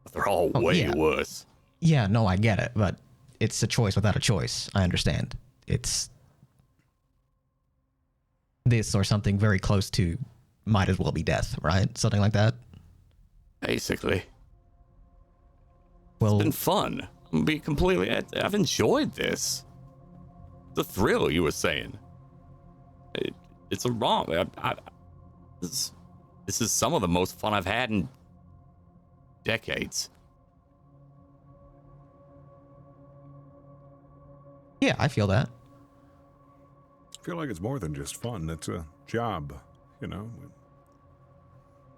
But they're all way worse. Yeah, no, I get it, but it's a choice without a choice. I understand. It's this or something very close to might as well be death, right? Something like that? Basically. Well, It's been fun. I'm gonna be completely... I've enjoyed this. The thrill, you were saying. It's a wrong... This is some of the most fun I've had in decades. yeah, I feel that. I feel like it's more than just fun. It's a job, you know.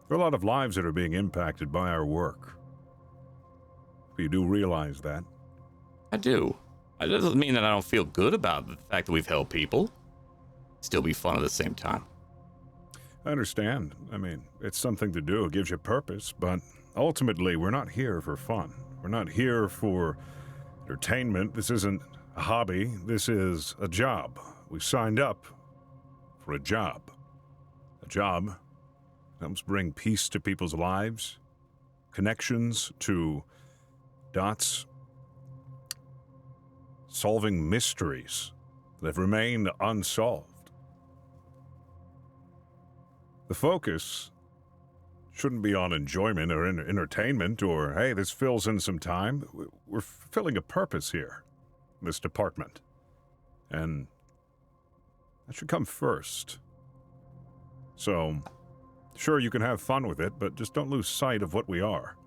There are a lot of lives that are being impacted by our work. You do realize that. I do. It doesn't mean that I don't feel good about the fact that we've helped people. Still be fun at the same time. I understand. I mean, it's something to do. It gives you purpose. But ultimately, we're not here for fun. We're not here for entertainment. This isn't a hobby. This is a job. We signed up for a job. A job that helps bring peace to people's lives, connections to dots, solving mysteries that have remained unsolved. The focus shouldn't be on enjoyment or entertainment or, hey, this fills in some time. We're fulfilling a purpose here, in this department. And that should come first. So, sure, you can have fun with it, but just don't lose sight of what we are.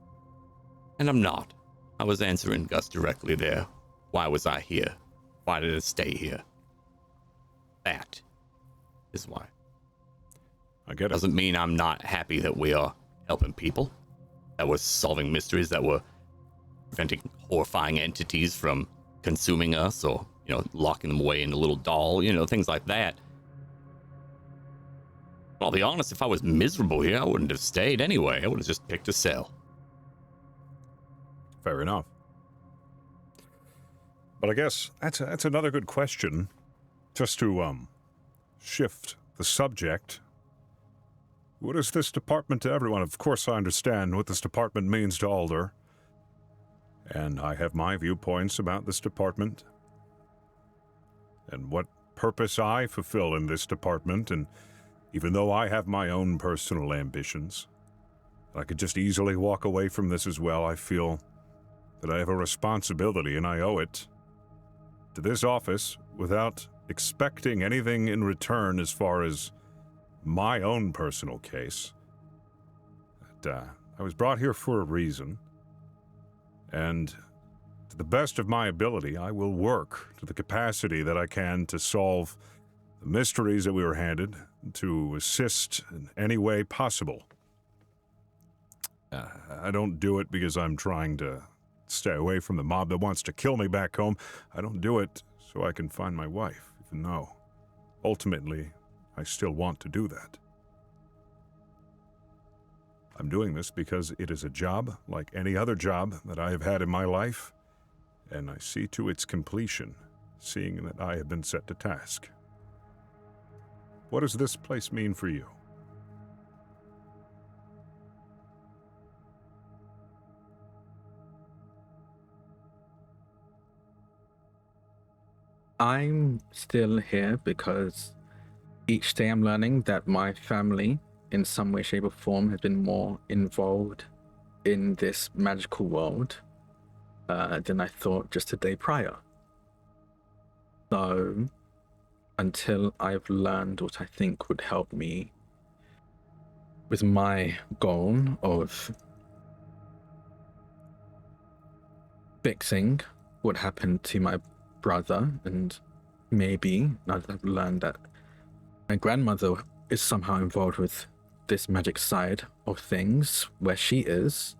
And I'm not. I was answering Gus directly there. Why was I here? Why did I stay here? That is why. I get it. Doesn't mean I'm not happy that we are helping people, that we're solving mysteries, that we're preventing horrifying entities from consuming us or, locking them away in a little doll, things like that. But I'll be honest, if I was miserable here, I wouldn't have stayed anyway. I would have just picked a cell. Fair enough. But I guess that's another good question, just to shift the subject. What is this department to everyone? Of course I understand what this department means to Alder. And I have my viewpoints about this department. And what purpose I fulfill in this department. And even though I have my own personal ambitions, I could just easily walk away from this as well. I feel that I have a responsibility and I owe it to this office without expecting anything in return as far as my own personal case. That I was brought here for a reason, and to the best of my ability, I will work to the capacity that I can to solve the mysteries that we were handed, to assist in any way possible. I don't do it because I'm trying to stay away from the mob that wants to kill me back home. I don't do it so I can find my wife, even though ultimately I still want to do that. I'm doing this because it is a job like any other job that I have had in my life, and I see to its completion, seeing that I have been set to task. What does this place mean for you? I'm still here because each day I'm learning that my family, in some way, shape, or form, has been more involved in this magical world than I thought just a day prior. So, until I've learned what I think would help me with my goal of fixing what happened to my brother, and maybe now that I've learned that my grandmother is somehow involved with this magic side of things where she is,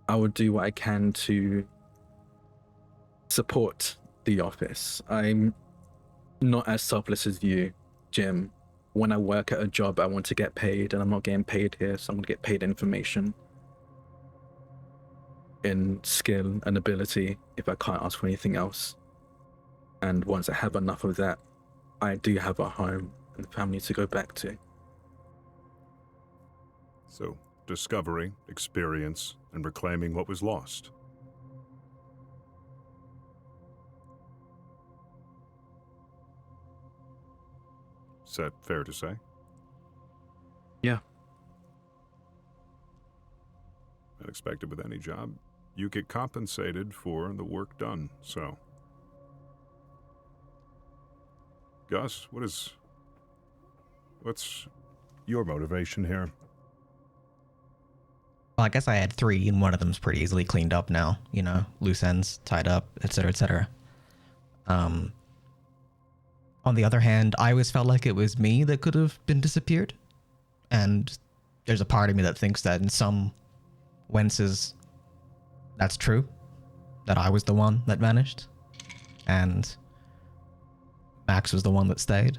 I will do what I can to support the office. I'm not as selfless as you, Jim. When I work at a job, I want to get paid, and I'm not getting paid here, so I'm going to get paid information, in skill and ability, if I can't ask for anything else. And once I have enough of that, I do have a home and family to go back to. So, discovery, experience, and reclaiming what was lost. Is that fair to say? Yeah. Unexpected with any job, you get compensated for the work done, so. Gus, what's your motivation here? Well, I guess I had 3, and one of them's pretty easily cleaned up now. You know, loose ends tied up, etc., etc. On the other hand, I always felt like it was me that could have been disappeared, and there's a part of me that thinks that in some wences, that's true, that I was the one that vanished, and Max was the one that stayed.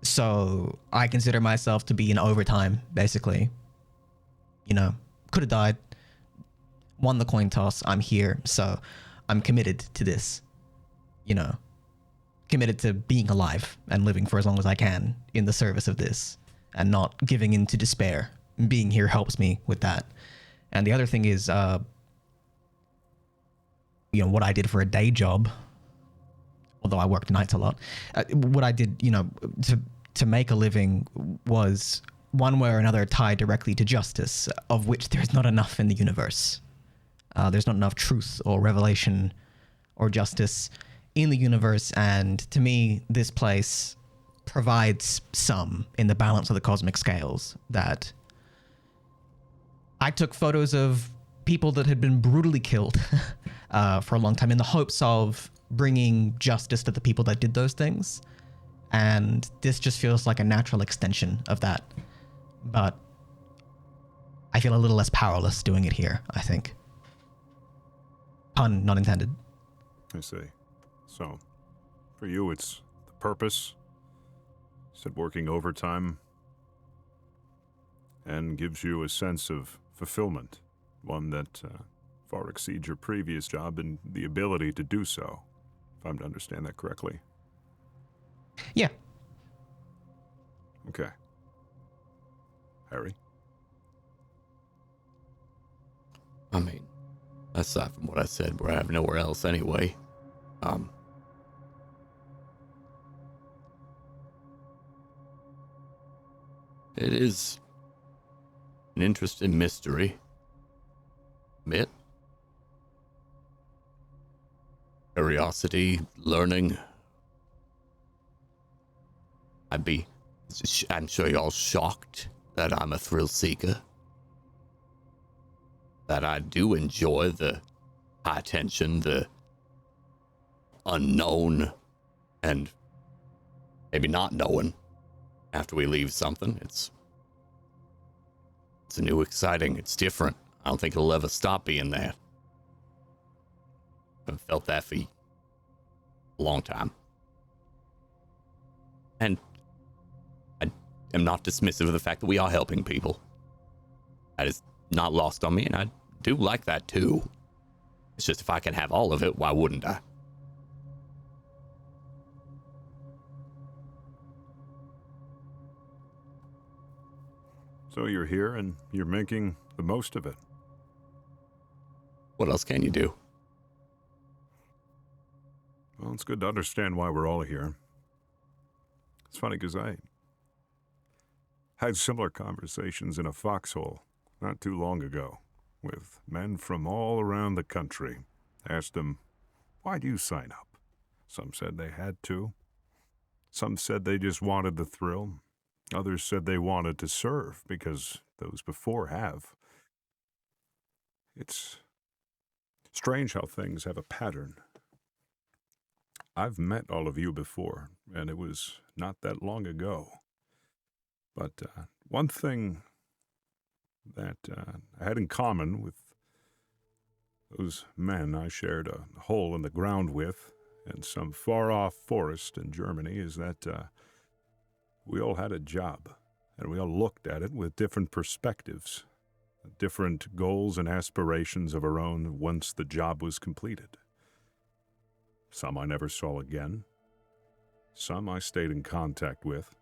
So I consider myself to be in overtime, basically. You know, could have died, won the coin toss, I'm here, so I'm committed to this, you know, committed to being alive and living for as long as I can in the service of this and not giving in to despair. Being here helps me with that. And the other thing is, you know, what I did for a day job, although I worked nights a lot, what I did, you know, to make a living was one way or another tied directly to justice, of which there's not enough in the universe. There's not enough truth or revelation or justice in the universe, and to me, this place provides some in the balance of the cosmic scales. That I took photos of people that had been brutally killed for a long time in the hopes of bringing justice to the people that did those things, and this just feels like a natural extension of that. But I feel a little less powerless doing it here, I think. Pun not intended. I see. So, for you, it's the purpose. You said working overtime. And gives you a sense of fulfillment. One that far exceeds your previous job and the ability to do so. If I'm to understand that correctly. Yeah. Okay. Harry? I mean, aside from what I said, we're having nowhere else anyway. It is an interesting mystery. Bit. Curiosity, learning. I'm sure y'all shocked that I'm a thrill seeker. That I do enjoy the high tension, the unknown, and maybe not knowing after we leave something. It's a new exciting, it's different. I don't think it'll ever stop being that. I've felt that for a long time. And I am not dismissive of the fact that we are helping people. That is not lost on me, and I do like that too. It's just if I can have all of it, why wouldn't I? So you're here and you're making the most of it. What else can you do? Well, it's good to understand why we're all here. It's funny because I had similar conversations in a foxhole not too long ago with men from all around the country. Asked them, why'd you sign up? Some said they had to. Some said they just wanted the thrill. Others said they wanted to serve because those before have. It's strange how things have a pattern. I've met all of you before, and it was not that long ago. But one thing that I had in common with those men I shared a hole in the ground with in some far-off forest in Germany is that we all had a job, and we all looked at it with different perspectives, different goals and aspirations of our own once the job was completed. Some I never saw again. Some I stayed in contact with,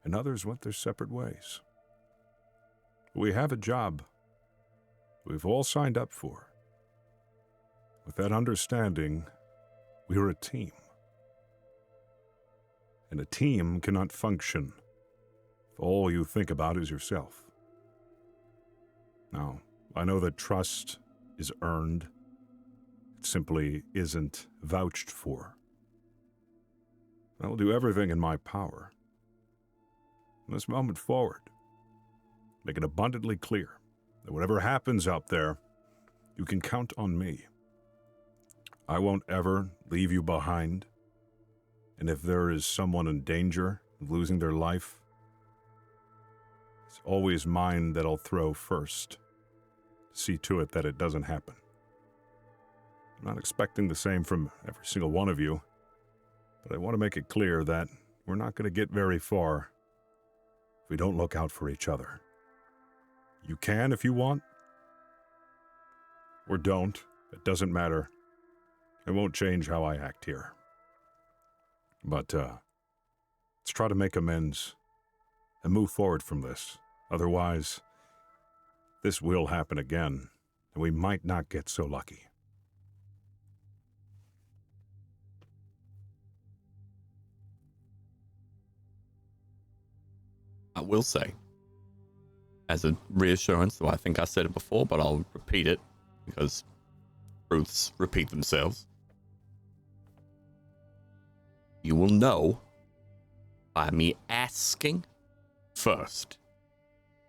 and others went their separate ways. We have a job we've all signed up for. With that understanding, we're a team. And a team cannot function if all you think about is yourself. Now, I know that trust is earned. It simply isn't vouched for. I will do everything in my power, from this moment forward, make it abundantly clear that whatever happens out there, you can count on me. I won't ever leave you behind, and if there is someone in danger of losing their life, it's always mine that I'll throw first. See to it that it doesn't happen. I'm not expecting the same from every single one of you, but I want to make it clear that we're not going to get very far if we don't look out for each other. You can if you want, or don't. It doesn't matter. It won't change how I act here. But, let's try to make amends and move forward from this. Otherwise, this will happen again, and we might not get so lucky. I will say, as a reassurance, though I think I said it before, but I'll repeat it because truths repeat themselves. You will know by me asking first.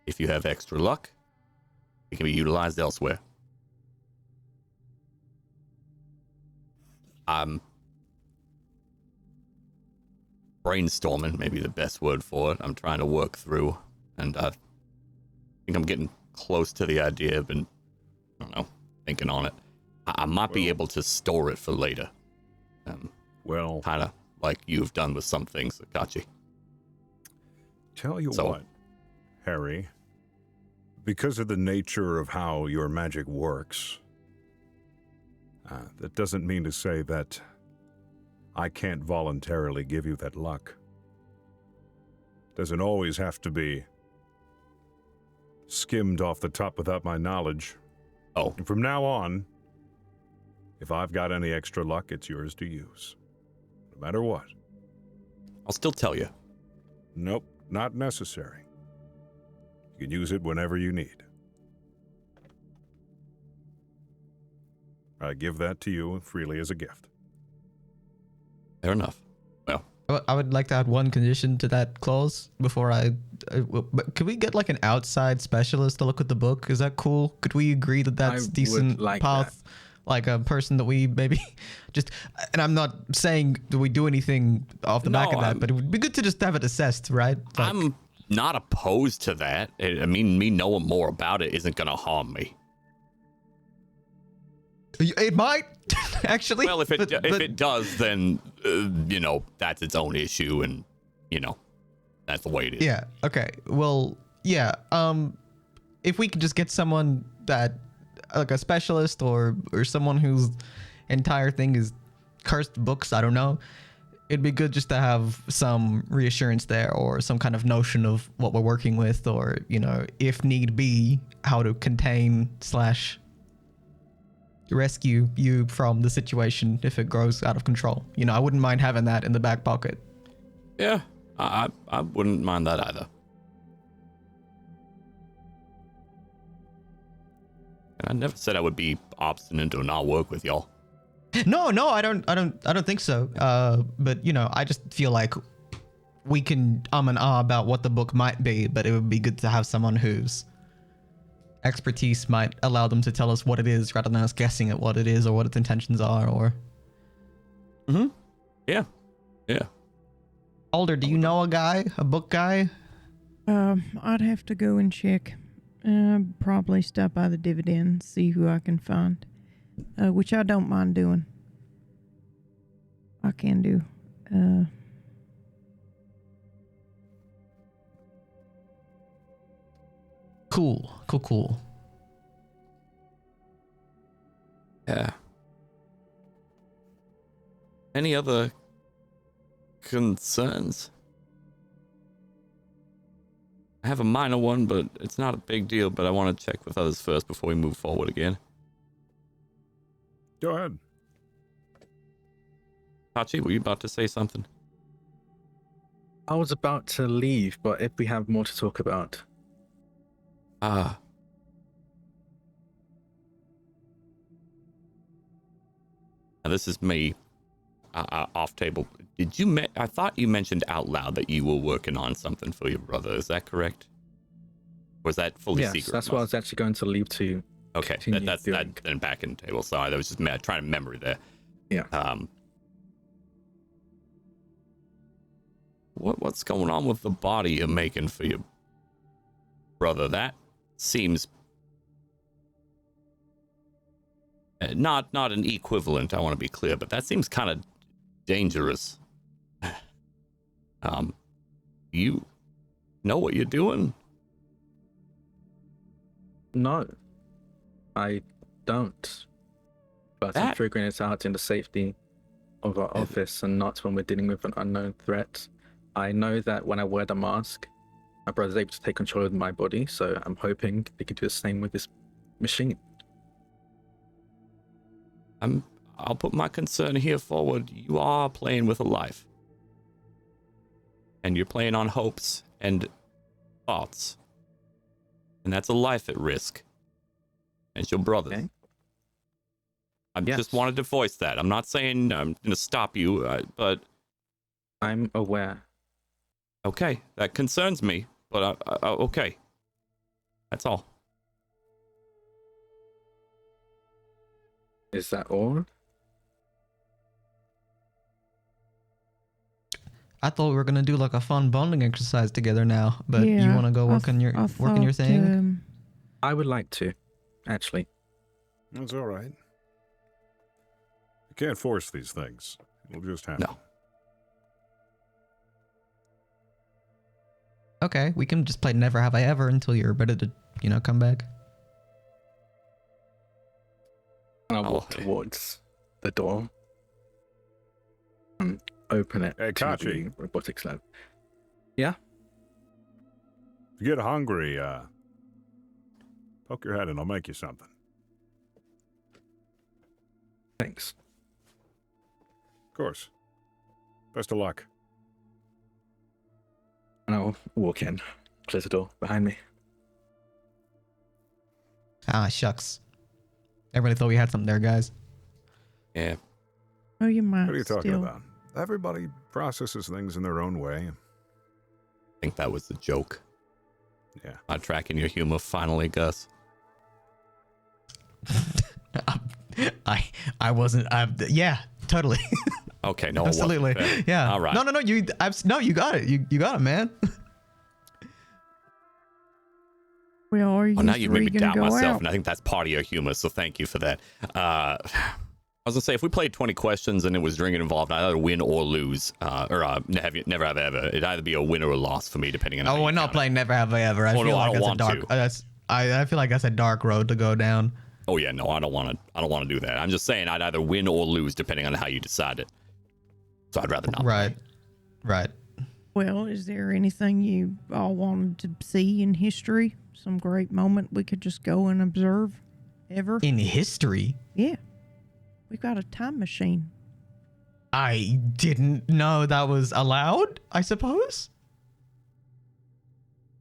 If you have extra luck, it can be utilized elsewhere. I'm brainstorming, maybe the best word for it. I'm trying to work through, and I think I'm getting close to the idea. I've been, I don't know, thinking on it. I might be able to store it for later. Well, kind of like you've done with some things, Catsi. Tell you what, Harry, because of the nature of how your magic works, that doesn't mean to say that I can't voluntarily give you that luck. Doesn't always have to be skimmed off the top without my knowledge. Oh. And from now on, if I've got any extra luck, it's yours to use. No matter what. I'll still tell you. Nope, not necessary. You can use it whenever you need. I give that to you freely as a gift. Fair enough. Well, I would like to add one condition to that clause before but could we get like an outside specialist to look at the book? Is that cool? Could we agree that that's decent path? Like a person that we maybe just, and I'm not saying that we do anything off the back of that, but it would be good to just have it assessed, right? Like, I'm not opposed to that. I mean, me knowing more about it isn't going to harm me. It might, actually. Well, if it does, then, that's its own issue, and, that's the way it is. Yeah, okay. Well, yeah. If we could just get someone that, like a specialist or someone whose entire thing is cursed books, I don't know. It'd be good just to have some reassurance there or some kind of notion of what we're working with, or, if need be, how to contain / rescue you from the situation if it grows out of control. I wouldn't mind having that in the back pocket. Yeah, I wouldn't mind that either. And I never said I would be obstinate or not work with y'all. No, I don't think so. But I just feel like we can and about what the book might be, but it would be good to have someone whose expertise might allow them to tell us what it is rather than us guessing at what it is or what its intentions are, or. Yeah. Alder, do you know a book guy? I'd have to go and check. Probably stop by the dividend, see who I can find. Which I don't mind doing. I can do. Cool. Yeah. Any other concerns. I have a minor one, but it's not a big deal, but I want to check with others first before we move forward again. Go ahead. Catsi, were you about to say something? I was about to leave, but if we have more to talk about. Ah. Now, this is me off table. Did you I thought you mentioned out loud that you were working on something for your brother. Is that correct? Or is that fully secret? Yes, that's what I was actually going to leave to. Okay, that's that. Then back in the table. Sorry, that was just trying to memory there. Yeah. What's going on with the body you're making for your brother? That seems not an equivalent. I want to be clear, but that seems kind of dangerous. You know what you're doing? No, I don't. But I'm figuring it out in the safety of our office and not when we're dealing with an unknown threat. I know that when I wear the mask, my brother's able to take control of my body, so I'm hoping they can do the same with this machine. I'll put my concern here forward. You are playing with a life. And you're playing on hopes and thoughts. And that's a life at risk. And it's your brother's. Okay. I just wanted to voice that. I'm not saying I'm going to stop you, but... I'm aware. Okay, that concerns me, but okay. That's all. Is that all? I thought we were gonna do like a fun bonding exercise together now, but Yeah, you want to go work on your thing? I would like to, actually. That's all right. You can't force these things. It'll just happen. No. Okay, we can just play Never Have I Ever until you're ready to, come back. And I'll walk towards the door and open it Hey, to Catsi. the robotics lab. Yeah? If you get hungry, poke your head and I'll make you something. Thanks. Of course. Best of luck. And I'll walk in, close the door behind me. Ah, shucks. Everybody thought we had something there, guys. Yeah. Oh, you might. What are you talking still. about? Everybody processes things in their own way. I think that was the joke. Yeah. Not tracking your humor finally, Gus. I wasn't. Yeah, totally. Okay, no, absolutely. It wasn't fair. Yeah. All right. No. You got it. You got it, man. Well, are you? Well, now you made me doubt myself, out? and I think that's part of your humor, so thank you for that. I was gonna say, if we played 20 questions and it was drinking involved, I'd either win or lose, never have ever. It'd either be a win or a loss for me, depending on. Oh, we're not playing Never Have I Ever. I feel like that's a dark. I feel like that's a dark road to go down. Oh yeah, no, I don't want to do that. I'm just saying I'd either win or lose depending on how you decide it. So I'd rather not. Right. Right. Well, is there anything you all wanted to see in history? Some great moment we could just go and observe? Ever? In history? Yeah. We've got a time machine. I didn't know that was allowed, I suppose?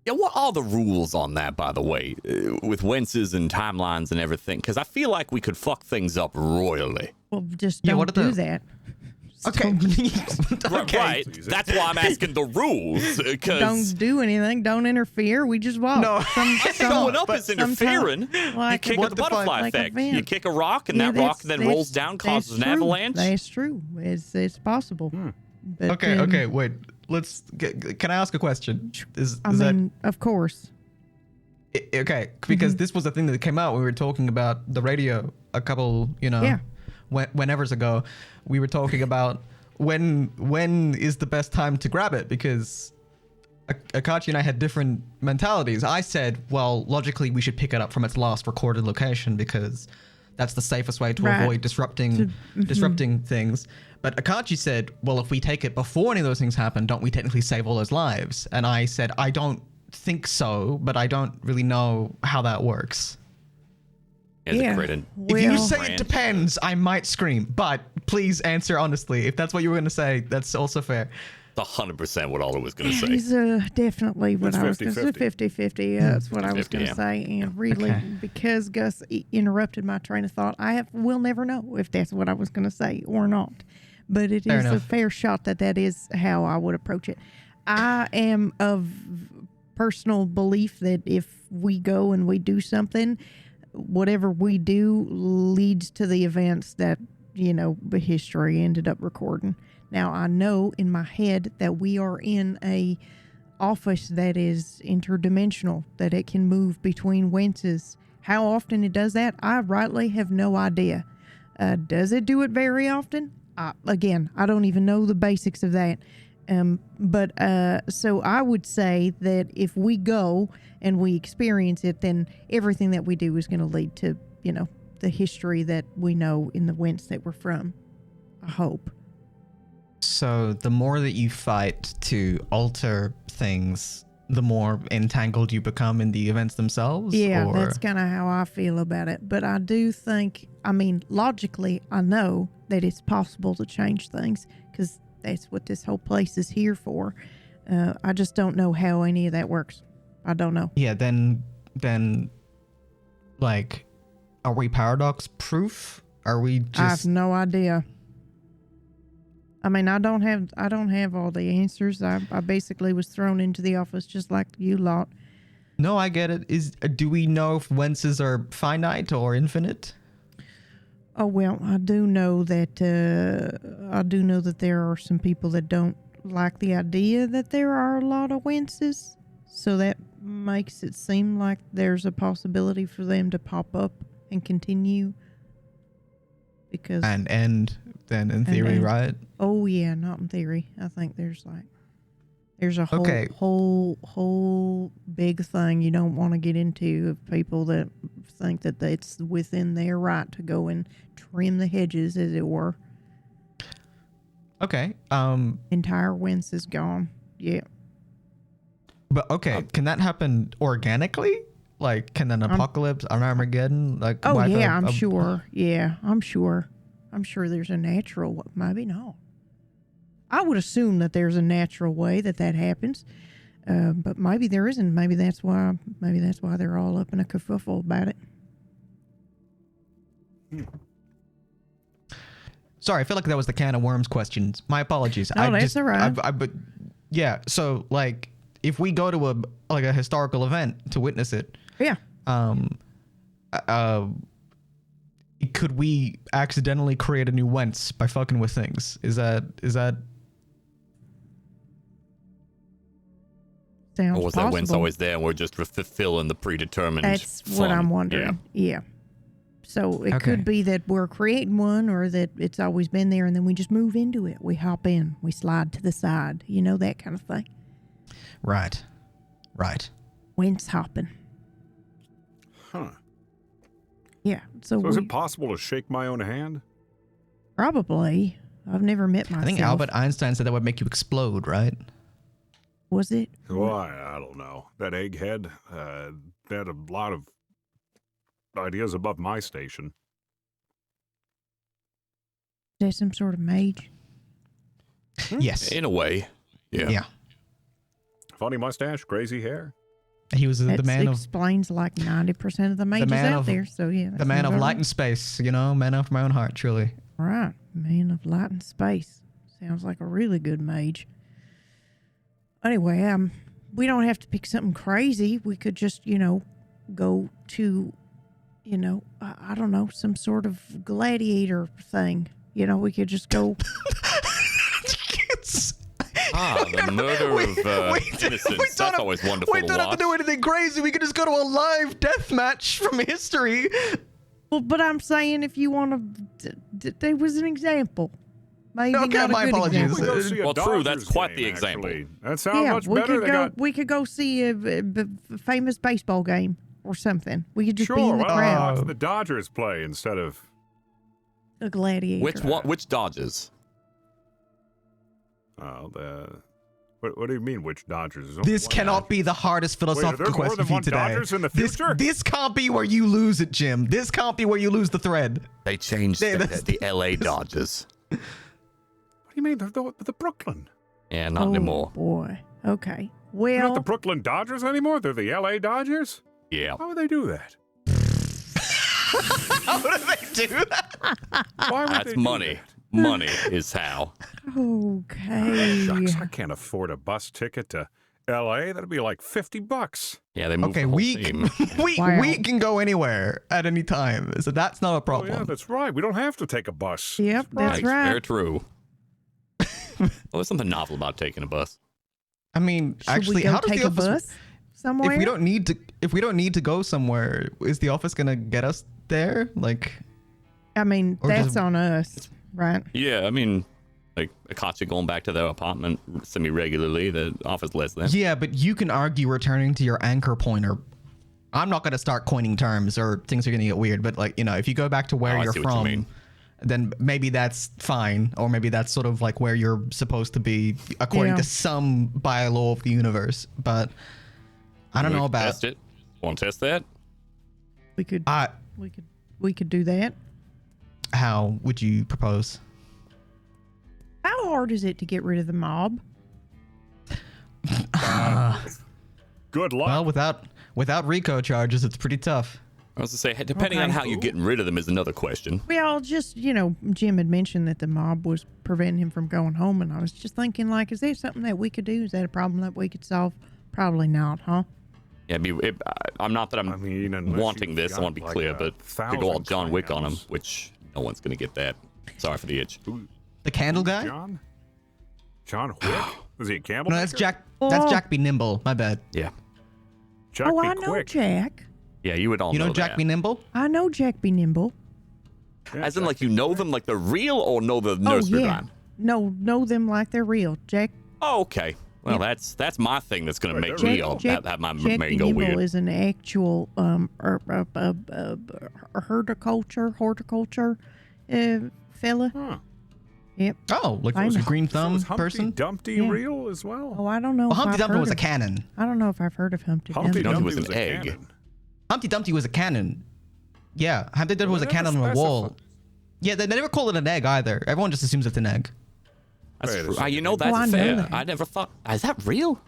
Yeah, what are the rules on that, by the way, with Wences and timelines and everything? Because I feel like we could fuck things up royally. Well, just don't do that. Okay. Okay. Right. That's why I'm asking the rules. Don't do anything. Don't interfere. We just walk. No. Going up is interfering. You kick the butterfly effect. You kick a rock, and that rock then rolls down, causes an avalanche. That's true. It's possible. But Okay. Wait. Can I ask a question? Of course. Okay, because this was a thing that came out when we were talking about the radio a couple, whenevers ago. We were talking about when is the best time to grab it, because Akachi and I had different mentalities. I said, well, logically we should pick it up from its last recorded location because that's the safest way to Right. avoid disrupting things. But Akachi said, well, if we take it before any of those things happen, don't we technically save all those lives? And I said, I don't think so, but I don't really know how that works. Yeah. If you Well- say it depends, I might scream. But please answer honestly. If that's what you were going to say, that's also fair. It's 100% what Alder was going to It say. is definitely what It's I was going to say. 50-50. That's what I was 50-50, going to yeah. say. And really, Okay. because Gus interrupted my train of thought, will never know if that's what I was going to say or not. But it Fair is a enough. fair shot that is how I would approach it. I am of personal belief that if we go and we do something, whatever we do leads to the events that, the history ended up recording. Now, I know in my head that we are in a office that is interdimensional, that it can move between wences. How often it does that, I rightly have no idea. Does it do it very often? Again, I don't even know the basics of that. So I would say that if we go and we experience it, then everything that we do is going to lead to, the history that we know in the whence that we're from. I hope. So the more that you fight to alter things, the more entangled you become in the events themselves? Yeah, or... that's kind of how I feel about it. But I do think, logically, I know that it's possible to change things because that's what this whole place is here for. I just don't know how any of that works. I don't know. Yeah, then, like, are we paradox proof? Are we just... I have no idea. I don't have all the answers. I basically was thrown into the office just like you lot. No, I get it. Do we know if wences are finite or infinite? Oh well, I do know that there are some people that don't like the idea that there are a lot of wences, so that makes it seem like there's a possibility for them to pop up and continue. Because And end, then in theory, end. right? Oh yeah, not in theory. I think there's a whole Okay. whole big thing you don't want to get into of people that think that it's within their right to go and trim the hedges, as it were. Okay. Entire wince is gone. Yeah. But okay, can that happen organically? Like, can an apocalypse, an Armageddon, like? Oh wipe yeah, out I'm sure. Yeah, I'm sure. I'm sure there's a natural. Maybe not. I would assume that there's a natural way that happens, but maybe there isn't. Maybe that's why. Maybe that's why they're all up in a kerfuffle about it. Sorry, I feel like that was the can of worms questions. My apologies. No, that's all right. But yeah, so like, if we go to a historical event to witness it, Yeah. could we accidentally create a new wentz by fucking with things? Is that Sounds Or was possible. that when's always there and we're just fulfilling the predetermined That's what fun? I'm wondering. Yeah. So it Okay. could be that we're creating one, or that it's always been there, and then we just move into it. We hop in, we slide to the side, that kind of thing. right? Whence hopping. Huh. Yeah. So is we it possible to shake my own hand? probably. I've never met myself. I think Albert Einstein said that would make you explode, right? Was it? Why, I don't know. That egghead had a lot of ideas above my station. Is that some sort of mage? Yes. In a way. Yeah. Yeah. Funny mustache, crazy hair. He was the That man of explains like 90% of the mages man out of- there. So yeah, the man of light and space. Man after my own heart, truly. Right, man of light and space. Sounds like a really good mage. Anyway, we don't have to pick something crazy. We could just, go to, I don't know, some sort of gladiator thing. We could just go. The murder of innocents. That's always wonderful We to don't have to watch. do anything crazy. We could just go to a live death match from history. Well, but I'm saying if you want to, there was an example. Maybe Okay, not a my good apologies. example. We go see a Well, true, that's Dodgers quite game, the example. actually. That sounds much we better. could go. We could go see a famous baseball game. or something. We could just be Sure, in the why don't we crowd. watch the Dodgers play instead of... A gladiator. Which Dodgers? What do you mean, which Dodgers? There's only This one cannot Dodger. be the hardest philosophical there more question than for you one today. Dodgers in the future? This can't be where you lose it, Jim. This can't be where you lose the thread. They changed the LA Dodgers. What do you mean? They're the Brooklyn. Yeah, not anymore. Boy. Okay. They're not Well, the Brooklyn Dodgers anymore? They're the LA Dodgers? Yeah. How would they do that? How do they do that? Why would That's they do money. that? Money is how. okay. Shucks, I can't afford a bus ticket to LA. That'd be like $50. Yeah, they moved Okay, the whole we team. we can go anywher at any time, so that's not a Oh, problem. yeah, that's right. We don't have to take a bus. Yep, that's right. Very true. Well, there's something novel about taking a bus. I mean, Should actually, we go how does take the a office? bus somewhere? If we don't need to go somewhere, is the office gonna get us there? Like, I mean, Or that's just- on us, right? Yeah, I mean, like Akatsu going back to their apartment semi-regularly, the office lets them. yeah, but you can argue returning to your anchor pointer. I'm not gonna start coining terms or things are gonna get weird, but like, you know, if you go back to where Oh, I you're see what you mean. from, then maybe that's fine, or maybe that's sort of like where you're supposed to be according Yeah. to some bylaw of the universe. But I don't We know could about. Test it. Want to test that? We could Uh, we could do that. how would you propose? How hard is it to get rid of the mob? Good luck. Well, without RICO charges, it's pretty tough. I was to say, depending on Okay. how you're getting rid of them is another question. Well, just, Jim had mentioned that the mob was preventing him from going home, and I was just thinking, like, is there something that we could do? Is that a problem that we could solve? Probably not, huh? Yeah, I'm not that I'm I mean, unless wanting you've this. I got, want to be like, clear, a but to go all 1,000 John Wick on him, crayons. which no one's going to get that. Sorry for the itch. The candle guy? John Wick? Is he a Campbell? No, that's maker? Jack. That's Oh. Jack B. Nimble. My bad. Yeah. Jack oh, be I know quick. Jack. Yeah, you would all You know Jack that. B. Nimble? I know Jack B. Nimble. Yeah, As in, Jack like, be you know quick. them like they're real or know the nursery oh, yeah. rhyme? No, know them like they're real. Jack Oh, okay. Well, Yeah. that's my thing that's going to Wait, make they're me real. all Jack, have my Jack brain B. go Nimble weird. is an actual horticulture fella. Huh. Yep. Oh, like I was a know. green So thumb was Humpty person? Dumpty Yeah. real as well? Oh, I don't know. Well, if Humpty I've Dumpty heard was a of- cannon. I don't know if I've heard of Humpty Humpty Dumpty. Dumpty was an a egg. cannon. Humpty Dumpty was a cannon. Yeah, Humpty Dumpty Well, was a they cannon never on a wall. specified. Yeah, they never call it an egg either. Everyone just assumes it's an egg. That's Wait a true. second. You know, Oh, that's I know fair. that. I never thought. Is that real?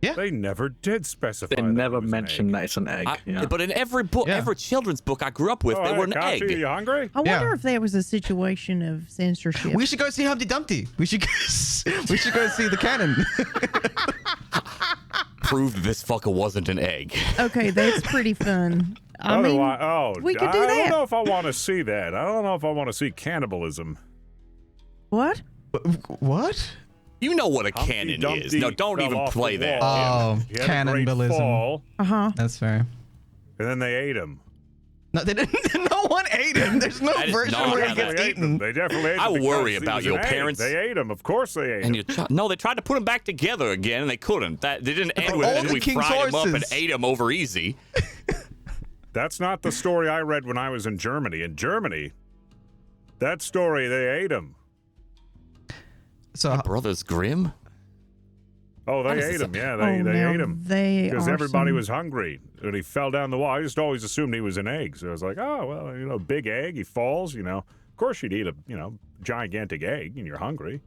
They never did specify. They that it never was an mentioned egg. that it's an egg. Yeah. But in every book, Yeah. every children's book I grew up with, Oh, they hey, were an Catsi, egg. you hungry? I wonder Yeah. if there was a situation of censorship. We should go see Humpty Dumpty. We should go see the cannon. Prove that this fucker wasn't an egg. Okay, that's pretty fun. I mean, we could do I that. don't know if I want to see that. I don't know if I want to see cannibalism. what? What? You know what a Humpty cannon is. Dumpty No, don't fell even off play the that. wall. Oh, He had a great cannibalism. fall, Uh huh. That's fair. and then they ate him. No, they didn't. No one ate him. There's no That is version not where how he that- gets They ate him. eaten. They definitely ate him. I because worry he about was your an egg. parents. They ate him. Of course they ate And him. no, they tried to put them back together again, and they couldn't. They didn't end All with the we king's fried him up and horses. ate him over easy. That's not the story I read when I was in Germany. In Germany, that story, they ate him. So Brothers Grimm? Oh, How they does ate this- him. Yeah, Oh, they now ate him. They Because are everybody some- was hungry. And he fell down the wall. I just always assumed he was an egg. So I was like, oh, well, big egg. He falls, Of course you'd eat a, gigantic egg and you're hungry.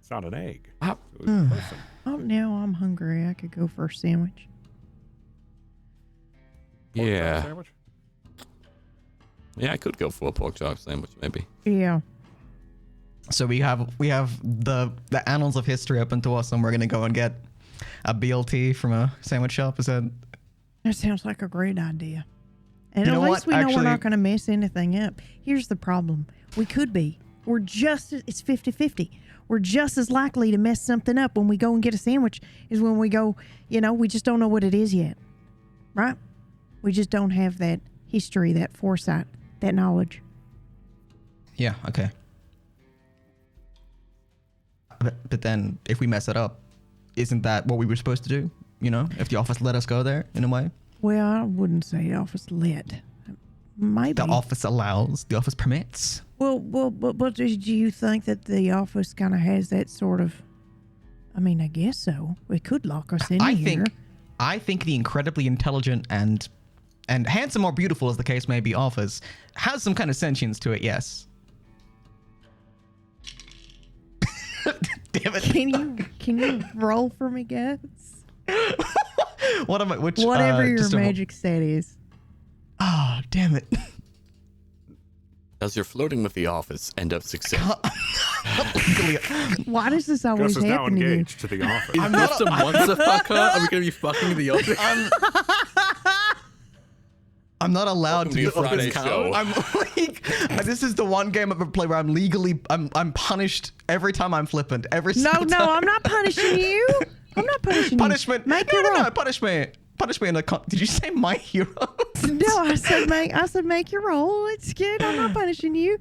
It's not an egg. Ah. It was a person. Oh, now I'm hungry. I could go for a sandwich. Pork chop Yeah. sandwich? Yeah, I could go for a pork chop sandwich, maybe. Yeah. So we have the annals of history open to us, and we're gonna go and get a BLT from a sandwich shop. Is that? That sounds like a great idea. And You at know least what? we know we're Actually- not going to mess anything up. Here's the problem. We could be. It's 50-50. We're just as likely to mess something up when we go and get a sandwich as when we go, we just don't know what it is yet. Right? We just don't have that history, that foresight, that knowledge. Yeah. Okay. But then if we mess it up, isn't that what we were supposed to do? If the office let us go there in a way. Well, I wouldn't say the office lit. Maybe. The office allows, the office permits. Well, but do you think that the office kind of has that sort of... I mean, I guess so. We could lock us in here. I think the incredibly intelligent and handsome or beautiful, as the case may be, office has some kind of sentience to it, yes. Damn it. Can you roll for me, guys? What am I? Whatever your magic stat is. Oh, damn it. Does your flirting with the office end up successful? Why does this always Gus is now happen to you? engaged to the office. I'm not a monster fucker. Are we gonna be fucking the office? I'm not allowed to Welcome to your Friday show. I'm like, this is the one game I've ever played where I'm legally, I'm punished every time I'm flippant. Every single No, time. I'm not punishing you. I'm not punishing Punishment. you. Make no, it roll. no, punishment. Punishment in a did you say my hero? No, I said make your roll. It's good. I'm not punishing you.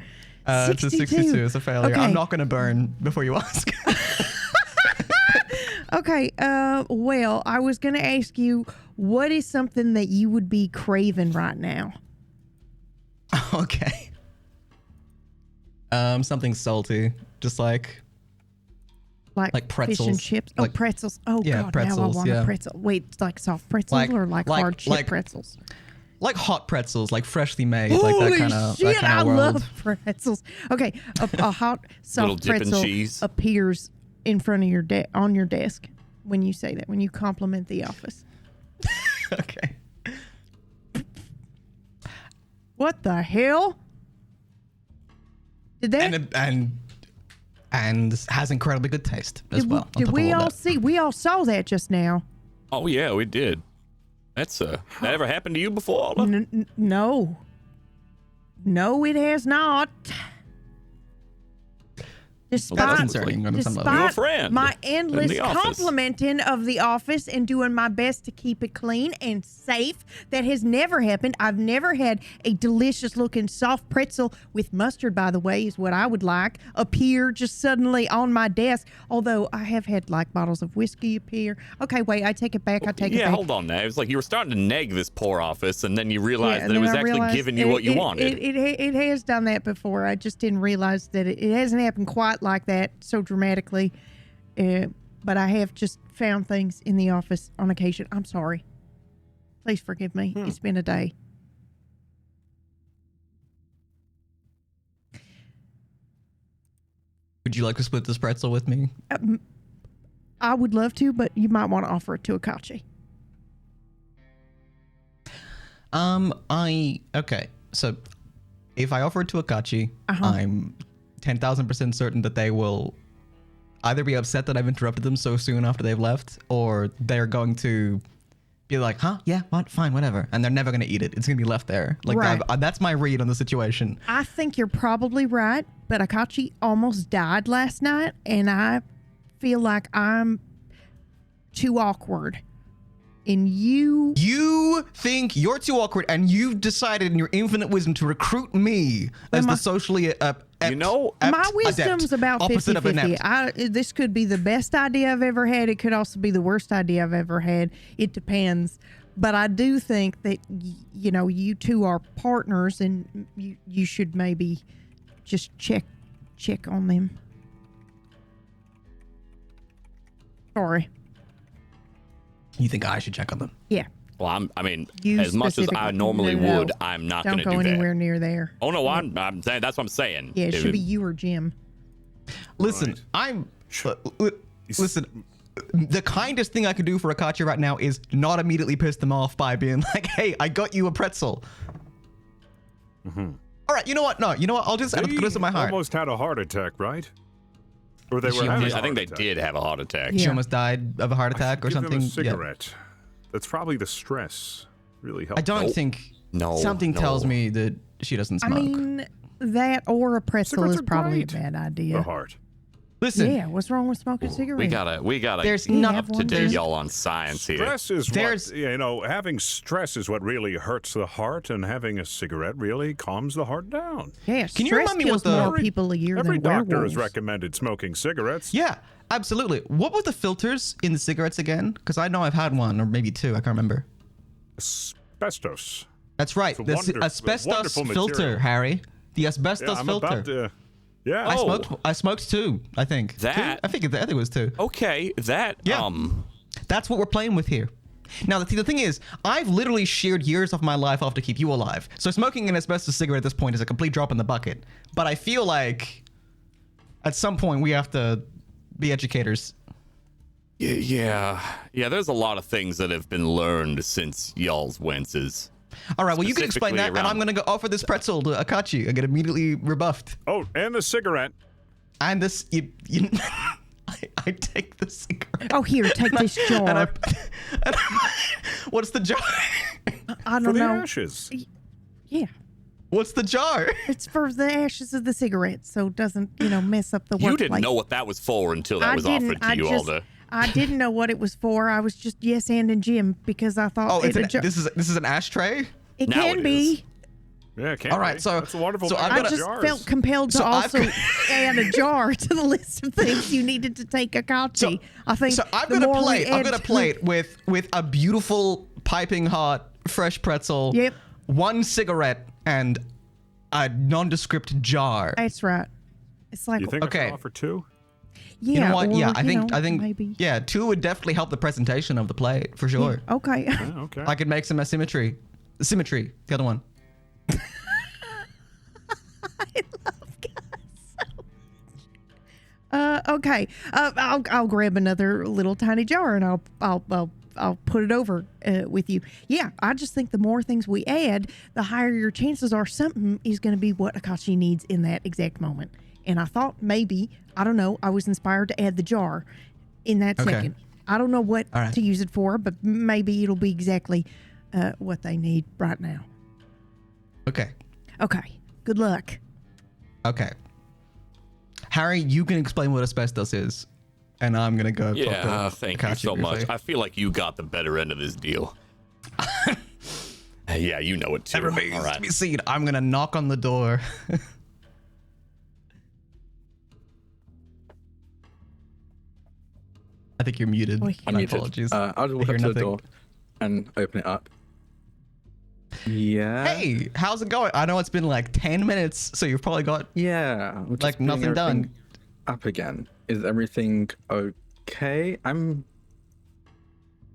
It's a 62. It's a failure. Okay. I'm not going to burn before you ask. Okay. Well, I was going to ask you, what is something that you would be craving right now? Okay. Something salty, just like pretzels. Fish and chips. Oh, Like- pretzels. Oh, yeah, God, pretzels, now I want yeah. a pretzel. Wait, it's like soft pretzels or like hard chip pretzels? like hot pretzels, like freshly made, like that Holy kind of shit, I world. love pretzels. Okay, a hot Little soft dip in pretzel cheese. appears in front of your on your desk when you say that, when you compliment the office. Okay. What the hell? Did that? And has incredibly good taste as well. Did we all see? We all saw that just now. Oh yeah, we did. That's that ever happened to you before, Ola? No. No, it has not. That's Despite, concerning on some level. Your despite friend my in endless the office. complimenting of the office and doing my best to keep it clean and safe, that has never happened. I've never had a delicious looking soft pretzel with mustard, by the way, is what I would like, appear just suddenly on my desk. Although I have had like bottles of whiskey appear. Okay, wait, I take it back. I take it Yeah, back. hold on now. It was like you were starting to neg this poor office, and then you realized and that it then was I actually realized giving you what you wanted. It has done that before. I just didn't realize that it hasn't happened quite like that so dramatically. But I have just found things in the office on occasion. I'm sorry. Please forgive me. It's been a day. Would you like to split this pretzel with me? I would love to, but you might want to offer it to Akachi. Okay. So if I offer it to Akachi, Uh-huh. I'm 10,000% certain that they will either be upset that I've interrupted them so soon after they've left, or they're going to be like, huh? Yeah, what? Fine, whatever. And they're never going to eat it. It's going to be left there. Like, Right. that's my read on the situation. I think you're probably right, but Akachi almost died last night, and I feel like I'm too awkward. And you think you're too awkward, and you've decided in your infinite wisdom to recruit me as the socially apt, You know, my wisdom's adept, about opposite of 50-50. inept. This could be the best idea I've ever had. It could also be the worst idea I've ever had. It depends. But I do think that, you two are partners, and you should maybe just check on them. Sorry. You think I should check on them? Yeah. well, I mean, You as much as I specifically. normally No. would, I'm not going Don't to go do anywhere that. near there. Oh no, I'm saying that's what I'm saying. Yeah, it should be you or Jim. Listen, listen. The kindest thing I could do for Akachi right now is not immediately piss them off by being like, "Hey, I got you a pretzel." All right, you know what? No, you know what? I'll just out of the goodness of my heart. Almost had a heart attack, right? Or they She were having almost- a I think they heart attack. did have a heart attack. Yeah. She almost died of a heart attack or Give them something. a Yeah. cigarette. That's probably the stress. Really helps. I don't Nope. think. No, Something no. tells me that she doesn't smoke. I mean, that or a pretzel Cigarettes is are probably great. a bad The idea. heart. Listen, Yeah, what's wrong with smoking cigarettes? We gotta There's get not- up to one date, there. y'all, on science here. Stress is There's- what, having stress is what really hurts the heart, and having a cigarette really calms the heart down. Yeah, Can you stress remind me kills what the- more people a year Every than doctor werewolves. has recommended smoking cigarettes. yeah, absolutely. What were the filters in the cigarettes again? Because I know I've had one or maybe two. I can't remember. Asbestos. That's right. It's a The asbestos wonderful filter, material. Harry. The asbestos Yeah, I'm filter. about to. Yeah. I smoked 2, I think. That- 2? I think it was 2. Okay, that Yeah. That's what we're playing with here. Now, the thing is, I've literally sheared years of my life off to keep you alive. So smoking an asbestos cigarette at this point is a complete drop in the bucket. But I feel like at some point we have to be educators. Yeah, there's a lot of things that have been learned since y'all's wences. All right, well, you can explain that, and around- I'm going to go offer this pretzel to Akachi and get immediately rebuffed. Oh, and the cigarette. And this, I take the cigarette. Oh, here, take this jar. And what's the jar? I For don't the know. ashes. Yeah. What's the jar? It's for the ashes of the cigarette, so it doesn't, mess up the workplace. You didn't know what that was for until that was offered to you all the. I didn't know what it was for. I was just yes-anding Jim because I thought this is an ashtray? it Now can it be. is. Yeah, can't All right, be. so- That's a wonderful. so I've I got just jars. felt compelled to So I've also got- add a jar to the list of things you needed to take Akachi. I think So I've the got a more we plate. I've add got a to- plate with a beautiful piping hot fresh pretzel. Yep. 1 cigarette and a nondescript jar. That's right. It's like You think I Okay. can offer 2? yeah. You know what? or, Yeah, I think maybe. yeah, 2 would definitely help the presentation of the plate for sure. Okay. Yeah, okay. I could make some symmetry. The other one. Okay. I'll grab another little tiny jar and I'll put it over with you. Yeah, I just think the more things we add, the higher your chances are something is going to be what Akachi needs in that exact moment. And I thought maybe, I don't know, I was inspired to add the jar in that Okay. second. I don't know what All right. to use it for, but maybe it'll be exactly what they need right now. Okay. Okay. Good luck. Okay. Harry, you can explain what asbestos is, and I'm gonna go. Yeah, talk to thank you Akachi so much. briefly. I feel like you got the better end of this deal. Yeah, you know it too. That remains All to right. be seen. I'm gonna knock on the door. I think you're muted. Oi. I'm My muted. apologies. I'll just walk hear up to the nothing. door and open it up. Yeah. Hey, how's it going? I know it's been like 10 minutes, so you've probably got Yeah. I'm just like bringing nothing done. everything Up again. Is everything okay?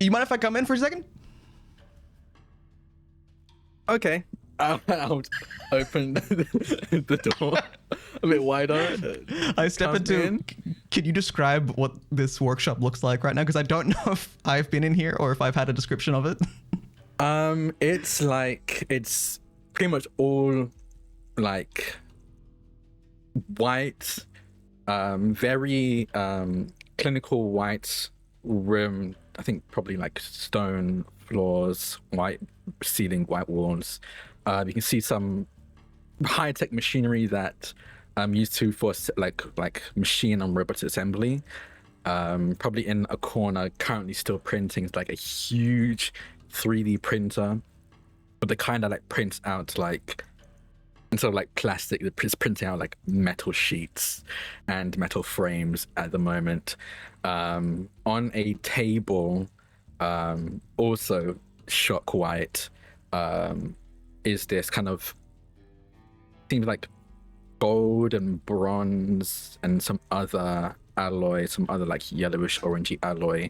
You mind if I come in for a second? Okay. I'll open the door a bit wider. I step Come into. in. Can you describe what this workshop looks like right now? Because I don't know if I've been in here or if I've had a description of it. It's pretty much all like white, very clinical white room. I think probably like stone floors, white ceiling, white walls. You can see some high-tech machinery that used to for like machine and robot assembly. Probably in a corner, currently still printing. It's like a huge 3D printer, but the kind that like prints out like instead of like plastic, it's printing out like metal sheets and metal frames at the moment. On a table, also shock white, is this kind of seems like gold and bronze and some other alloy, some other like yellowish orangey alloy,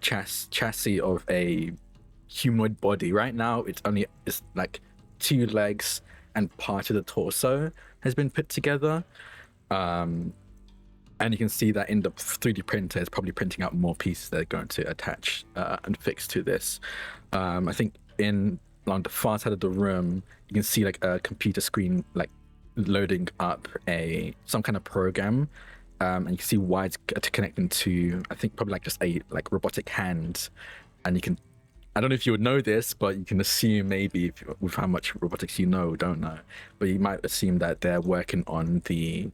chassis of a humanoid body. Right now it's like 2 legs and part of the torso has been put together, and you can see that in the 3D printer is probably printing out more pieces that are going to attach and fix to this. I think along the far side of the room you can see like a computer screen like loading up some kind of program, and you can see wires connecting to I think probably like just a like robotic hand, and you can, I don't know if you would know this, but you can assume maybe with how much robotics you know or don't know, but you might assume that they're working on the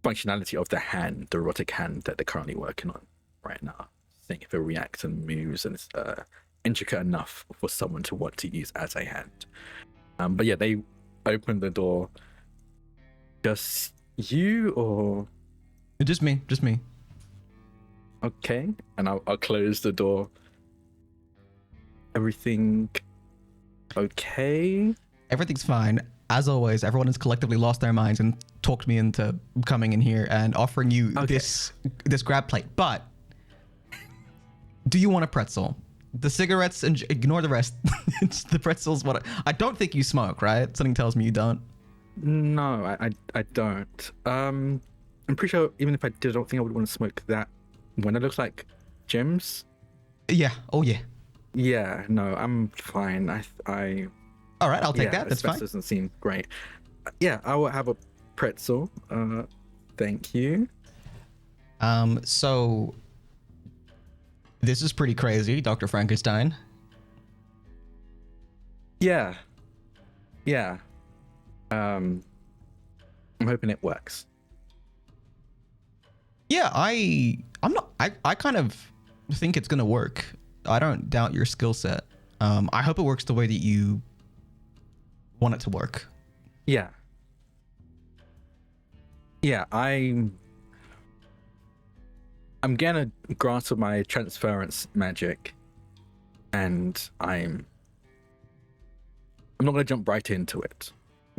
functionality of the hand, the robotic hand that they're currently working on right now. Think if it reacts and moves and it's intricate enough for someone to want to use as a hand. But yeah, they opened the door. Just you or? Just me. Okay, and I'll close the door. everything okay? Everything's fine. As always, everyone has collectively lost their minds and talked me into coming in here and offering you this grab plate. But do you want a pretzel? The cigarettes, and ignore the rest. It's the pretzels. What I don't think you smoke, right? Something tells me you don't. No, I don't. I'm pretty sure even if I did, I don't think I would want to smoke that when it looks like Jim's. Yeah. Oh yeah. Yeah. No, I'm fine. All right, I'll take that. That's fine. Doesn't seem great. Yeah, I will have a pretzel. Thank you. So this is pretty crazy, Dr. Frankenstein. Yeah. I'm hoping it works. Yeah, I kind of think it's gonna work. I don't doubt your skill set. I hope it works the way that you want it to work. Yeah, I'm getting a grasp of my transference magic, and I'm not gonna jump right into it.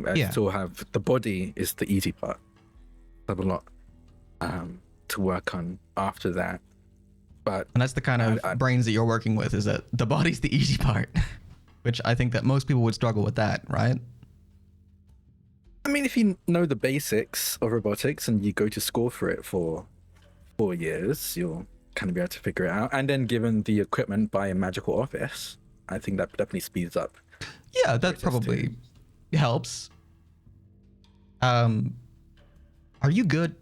I still have the body is the easy part. I have a lot to work on after that. And that's the kind of brains that you're working with, is that the body's the easy part. Which I think that most people would struggle with that, right? I mean, if you know the basics of robotics and you go to school for it for 4 years, you'll kind of be able to figure it out. And then given the equipment by a magical office, I think that definitely speeds up. Yeah, that probably helps. Are you good?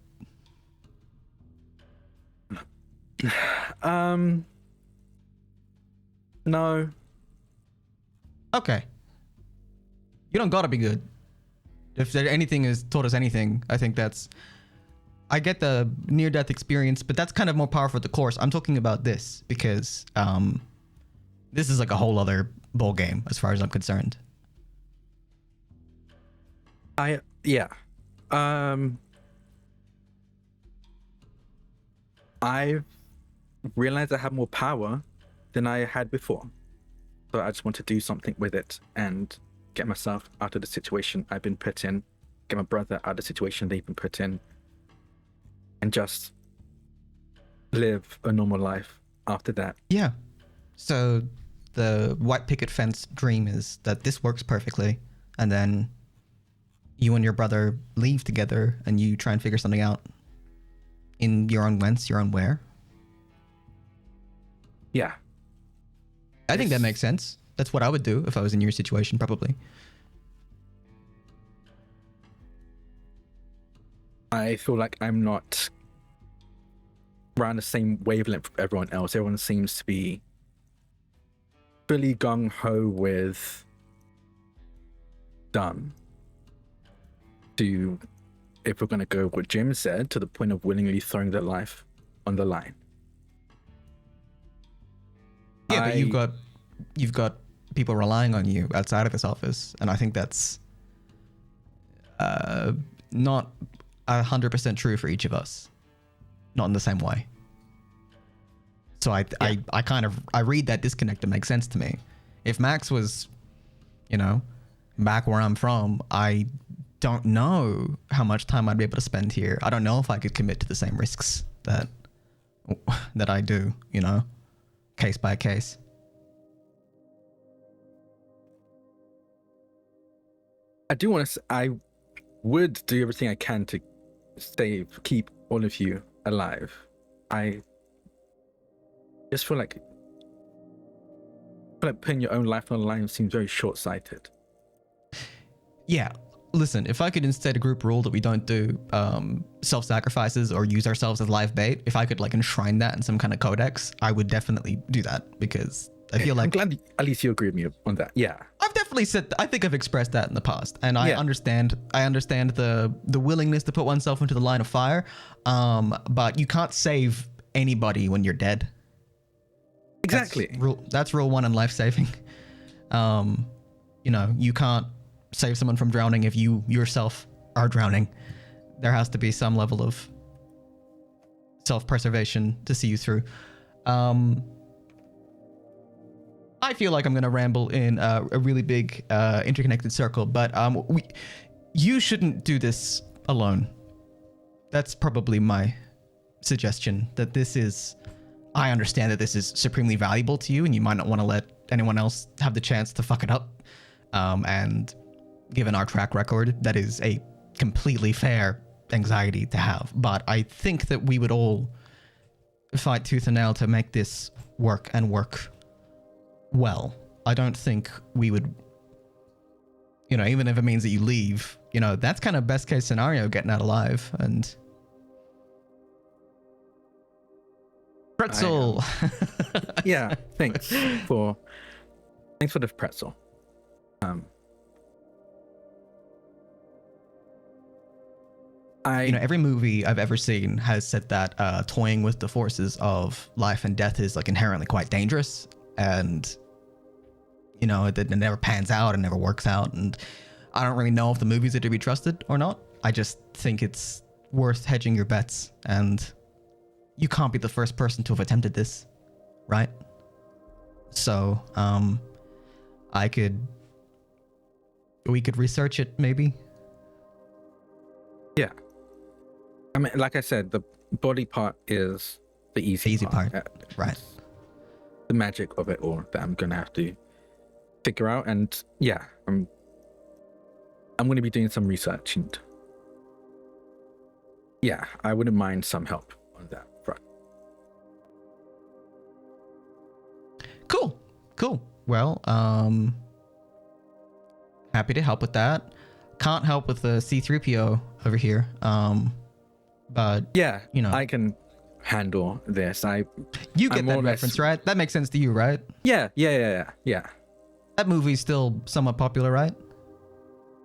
No. Okay. You don't gotta be good. If there anything has taught us anything, I think that's... I get the near-death experience, but that's kind of more powerful at the course. I'm talking about this because this is like a whole other ball game as far as I'm concerned. I've realized I have more power than I had before. So I just want to do something with it and get myself out of the situation I've been put in, get my brother out of the situation they've been put in, and just live a normal life after that. Yeah. So the white picket fence dream is that this works perfectly, and then you and your brother leave together and you try and figure something out in your own whence, your own where. Yeah. I think that makes sense. That's what I would do if I was in your situation, probably. I feel like I'm not around the same wavelength with everyone else. Everyone seems to be fully gung-ho with done. If we're going to go with what Jim said, to the point of willingly throwing their life on the line. Yeah, but you've got people relying on you outside of this office, and I think that's not 100% true for each of us. Not in the same way. So I read that disconnect. It makes sense to me. If Max was, back where I'm from, I don't know how much time I'd be able to spend here. I don't know if I could commit to the same risks that I do, case by case. I would do everything I can to keep all of you alive. I just feel like putting your own life on the line seems very short-sighted. Yeah. Listen, if I could instead group rule that we don't do self-sacrifices or use ourselves as live bait, if I could enshrine that in some kind of codex, I would definitely do that, because I feel like... I'm glad at least you agree with me on that. Yeah. I've definitely said... I think I've expressed that in the past, and I understand the willingness to put oneself into the line of fire, but you can't save anybody when you're dead. Exactly. That's rule one in life saving. You can't save someone from drowning if you yourself are drowning. There has to be some level of self-preservation to see you through. I feel like I'm going to ramble in a really big interconnected circle, but you shouldn't do this alone. That's probably my suggestion, that this is... I understand that this is supremely valuable to you, and you might not want to let anyone else have the chance to fuck it up. And given our track record, that is a completely fair anxiety to have. But I think that we would all fight tooth and nail to make this work and work well. I don't think we would, even if it means that you leave, that's kind of best case scenario, getting out alive. And pretzel. Yeah, thanks for the pretzel. Every movie I've ever seen has said that toying with the forces of life and death is like inherently quite dangerous, and it never pans out and never works out. And I don't really know if the movies are to be trusted or not. I just think it's worth hedging your bets, and you can't be the first person to have attempted this, right? So we could research it, maybe. Yeah. I mean, like I said, the body part is the easy part. Right. The magic of it all that I'm gonna have to figure out, and yeah, I'm gonna be doing some research, and yeah, I wouldn't mind some help on that front. Cool. Well, happy to help with that. Can't help with the C-3PO over here. But yeah, I can handle this. You get that reference, right? That makes sense to you, right? Yeah. That movie's still somewhat popular, right?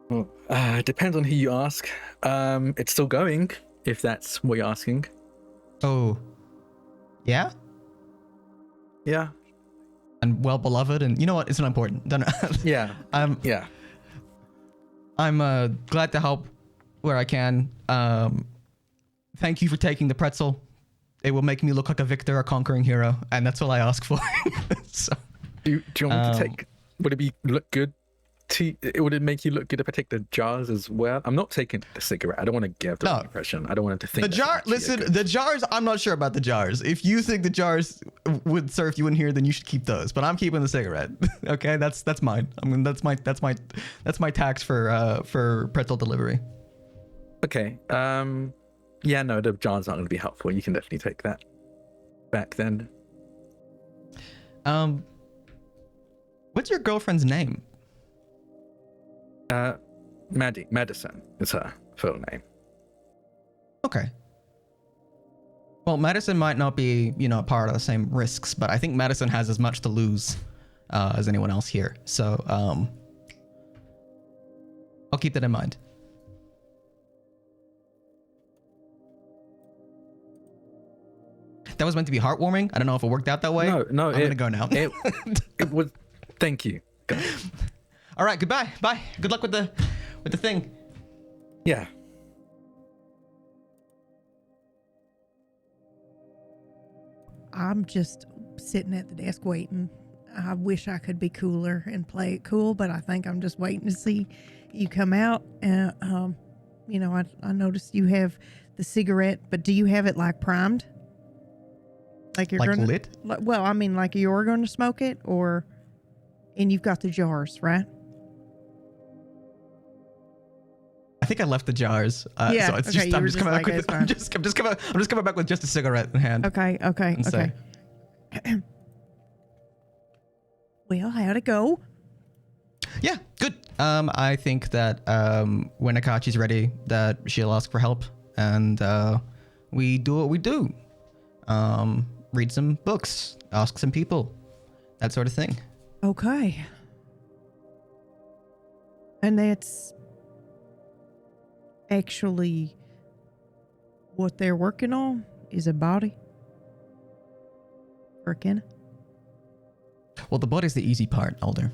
Well, it depends on who you ask. It's still going, if that's what you're asking. Oh, yeah? Yeah. And well beloved, and you know what? It's not important. Yeah. Yeah. I'm glad to help where I can. Thank you for taking the pretzel. It will make me look like a victor, a conquering hero, and that's all I ask for. So, do you want me to take? Would it look good? Would it make you look good if I take the jars as well? I'm not taking the cigarette. I don't want to give the impression. I don't want it to think. The jars. I'm not sure about the jars. If you think the jars would serve you in here, then you should keep those. But I'm keeping the cigarette. Okay, that's mine. I mean, that's my tax for pretzel delivery. Okay. Yeah, no, the jars aren't going to be helpful. You can definitely take that back then. What's your girlfriend's name? Madison is her full name. Okay. Well, Madison might not be, part of the same risks, but I think Madison has as much to lose as anyone else here. So, I'll keep that in mind. That was meant to be heartwarming. I don't know if it worked out that way. No, I'm gonna go now. It was. Thank you. Go. All right, goodbye. Bye. Good luck with the thing. Yeah. I'm just sitting at the desk waiting. I wish I could be cooler and play it cool, but I think I'm just waiting to see you come out. And I noticed you have the cigarette, but do you have it like primed? Like you're gonna lit? Well, I mean, like you're going to smoke it, and you've got the jars, right? I think I left the jars. Yeah. So it's okay, I'm just coming back with. I'm just coming back with just a cigarette in hand. Okay. Well, how'd it go? Yeah, good. I think that when Akachi's ready, that she'll ask for help, and we do what we do. Read some books, ask some people, that sort of thing. Okay. And that's actually what they're working on is a body for Kenna. Well, the body's the easy part, Alder.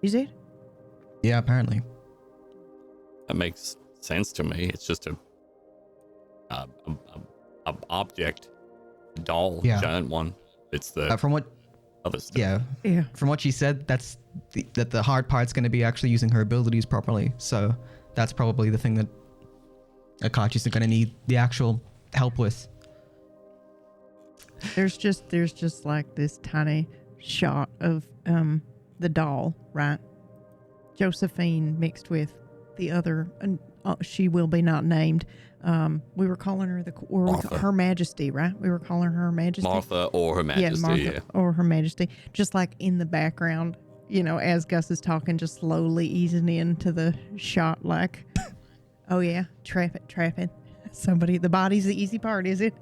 Is it? Yeah, apparently. That makes sense to me. It's just a object, doll, Yeah. giant one. It's the From what other stuff. Yeah. From what she said, that's the hard part's going to be actually using her abilities properly. So that's probably the thing that Akachi's going to need the actual help with. There's just like this tiny shot of the doll, right? Josephine mixed with the other, she will be not named. We were calling her Her Majesty, right? We were calling her Majesty. Martha or Her Majesty, Martha or Her Majesty. Just like in the background, as Gus is talking, just slowly easing into the shot like, oh yeah, trap it. Somebody, the body's the easy part, is it?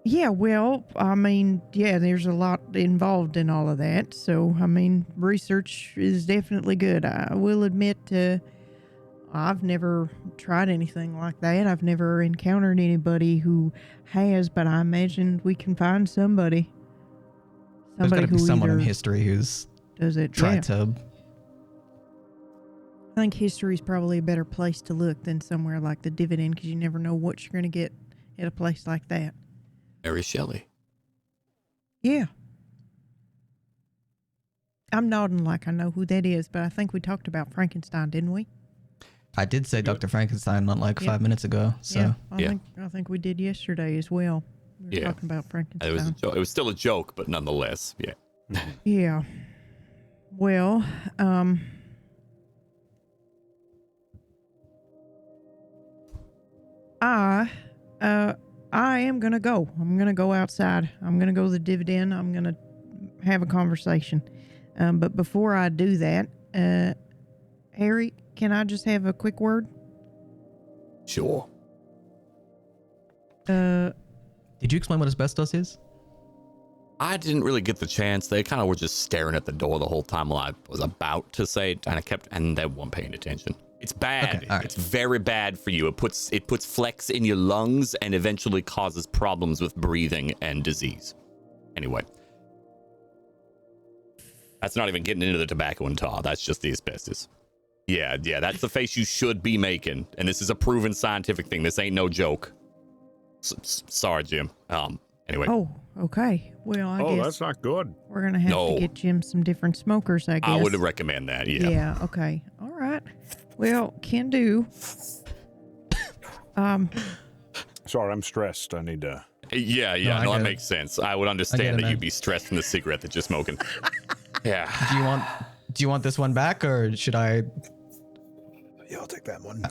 Yeah, well, there's a lot involved in all of that. So, research is definitely good. I will admit, I've never tried anything like that. I've never encountered anybody who has, but I imagine we can find somebody. There's got to be someone in history who's tried to. I think history is probably a better place to look than somewhere like the Dividend, because you never know what you're going to get at a place like that. Mary Shelley. Yeah. I'm nodding like I know who that is, but I think we talked about Frankenstein, didn't we? I did say Dr. Frankenstein not like 5 minutes ago. So I think we did yesterday as well. We were talking about Frankenstein. It was still a joke, but nonetheless, yeah. Yeah. Well, I am going to go. I'm going to go outside. I'm going to go to the Dividend. I'm going to have a conversation. But before I do that, Harry, can I just have a quick word? Sure. Did you explain what asbestos is? I didn't really get the chance. They kind of were just staring at the door the whole time while I was about to say it, and they weren't paying attention. It's bad. Okay, right. It's very bad for you. It puts flex in your lungs and eventually causes problems with breathing and disease. Anyway. That's not even getting into the tobacco and tar. That's just the asbestos. Yeah, that's the face you should be making. And this is a proven scientific thing. This ain't no joke. Sorry, Jim. Anyway. Oh, okay. Well, I guess that's not good. we're going to have to get Jim some different smokers, I guess. I would recommend that, yeah. Yeah, okay. All right. Well, can do. Sorry, I'm stressed. I need to... Yeah, no, that makes sense. I would understand that you'd be stressed from the cigarette that you're smoking. Yeah. Do you want this one back, or should I? Yeah, I'll take that one.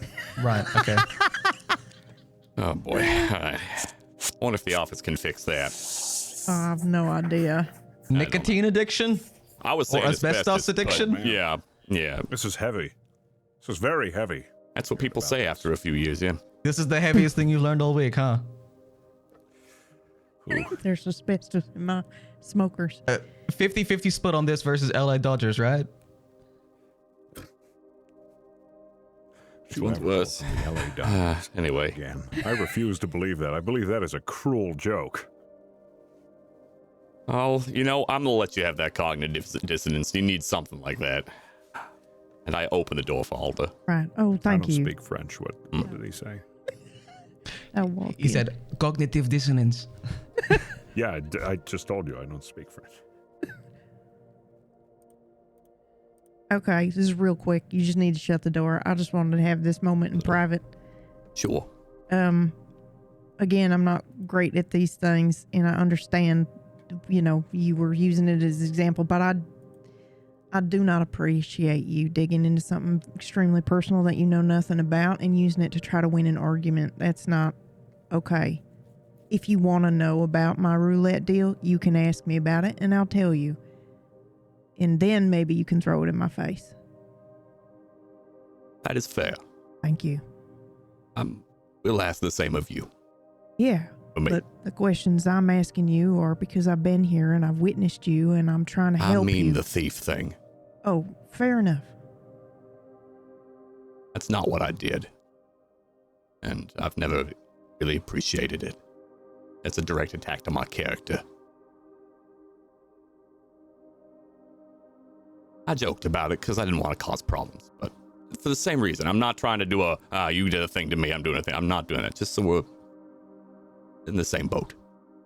Right. Okay. Oh boy. I wonder if the office can fix that. I have no idea. Nicotine addiction? I was saying or asbestos addiction? Yeah. This is heavy. This is very heavy. That's what people say after a few years, yeah. This is the heaviest thing you've learned all week, huh? There's asbestos in my smokers. 50-50 split on this versus LA Dodgers, right? Which one's worse? Anyway. Again, I refuse to believe that. I believe that is a cruel joke. Oh, I'm going to let you have that cognitive dissonance. You need something like that. And I open the door for Alta. Right. Oh, thank you. I don't speak French. What did he say? He said cognitive dissonance. Yeah, I just told you I don't speak French. Okay, this is real quick. You just need to shut the door. I just wanted to have this moment in private. Sure. Again, I'm not great at these things, and I understand, you were using it as an example, but I do not appreciate you digging into something extremely personal that you know nothing about and using it to try to win an argument. That's not okay. If you want to know about my roulette deal, you can ask me about it, and I'll tell you. And then maybe you can throw it in my face. That is fair. Thank you. We'll ask the same of you. Yeah, but the questions I'm asking you are because I've been here and I've witnessed you and I'm trying to help you. I mean the thief thing. Oh, fair enough. That's not what I did. And I've never really appreciated it. It's a direct attack to my character. I joked about it because I didn't want to cause problems, but for the same reason. I'm not trying to do you did a thing to me, I'm doing a thing. I'm not doing it, just so we're in the same boat.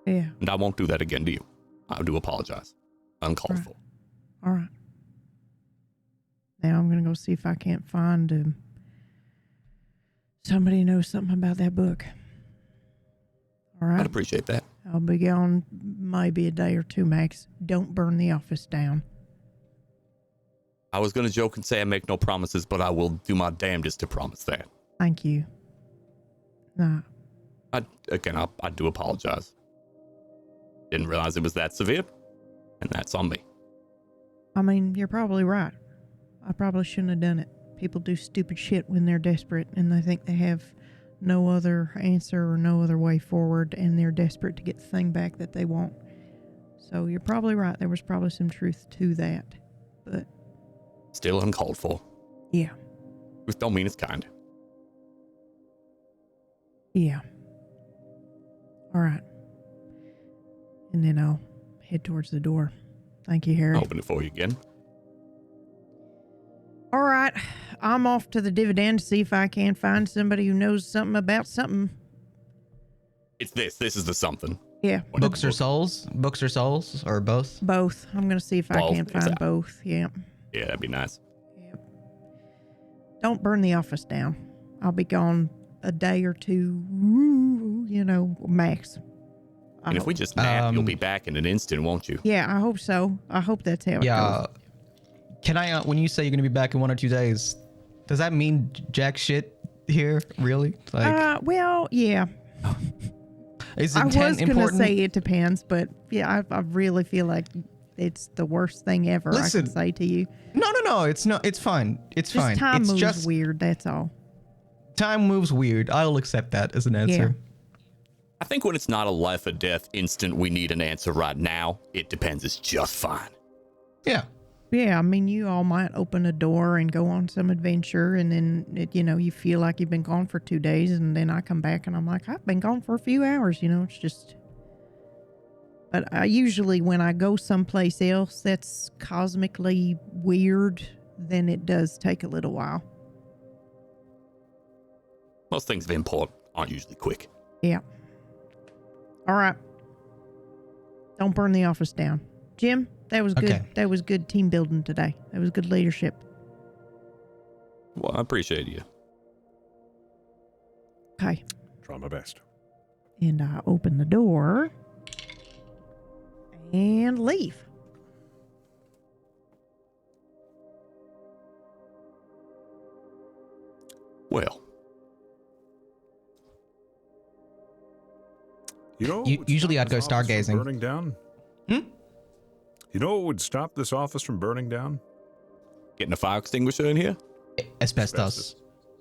Yeah. And I won't do that again to you. I do apologize. Uncalled Right. for. All right. Now I'm going to go see if I can't find somebody who knows something about that book. All right. I'd appreciate that. I'll be gone maybe a day or two max. Don't burn the office down. I was going to joke and say I make no promises, but I will do my damnedest to promise that. Thank you. Nah. I do apologize. Didn't realize it was that severe, and that's on me. I mean, you're probably right. I probably shouldn't have done it. People do stupid shit when they're desperate and they think they have no other answer or no other way forward, and they're desperate to get the thing back that they want. So you're probably right. There was probably some truth to that. But Still uncalled for. yeah. Which don't mean it's kind. Yeah. All right. And then I'll head towards the door. Thank you, Harry. I'll open it for you again. All right. I'm off to the dividend to see if I can find somebody who knows something about something. It's this. This is the something. Yeah. What Books is the or book? souls? Books or souls? Or both? Both. I'm going to see if I Both, can find exactly. both. Yeah. Yeah, that'd be nice. Yep. Don't burn the office down. I'll be gone a day or two, max. And if we just nap, you'll be back in an instant, won't you? Yeah, I hope so. I hope that's how it Yeah. goes. Can I, when you say you're going to be back in 1 or 2 days, does that mean jack shit here? Really? Well, yeah. Is I was intent going to important? say it depends, but yeah, I really feel like it's the worst thing ever I Listen. can say to you. No. It's not. It's fine. It's Just fine. time It's moves just weird, that's all. time moves weird. I'll accept that as an answer. I think when it's not a life or death instant, we need an answer right now. It depends. It's just fine. Yeah. Yeah, I mean, you all might open a door and go on some adventure, and then, you feel like you've been gone for 2 days, and then I come back and I'm like, I've been gone for a few hours, it's just... But I usually, when I go someplace else that's cosmically weird, then it does take a little while. Most things of import aren't usually quick. Yeah. All right. Don't burn the office down. Jim, that was good. Okay. That was good team building today. That was good leadership. Well, I appreciate you. Okay. Try my best. And I open the door and leave. Well, You know, what would Usually stop I'd go this office from stargazing. Burning down? Hmm? You know what would stop this office from burning down? getting a fire extinguisher in here? Asbestos. Asbestos.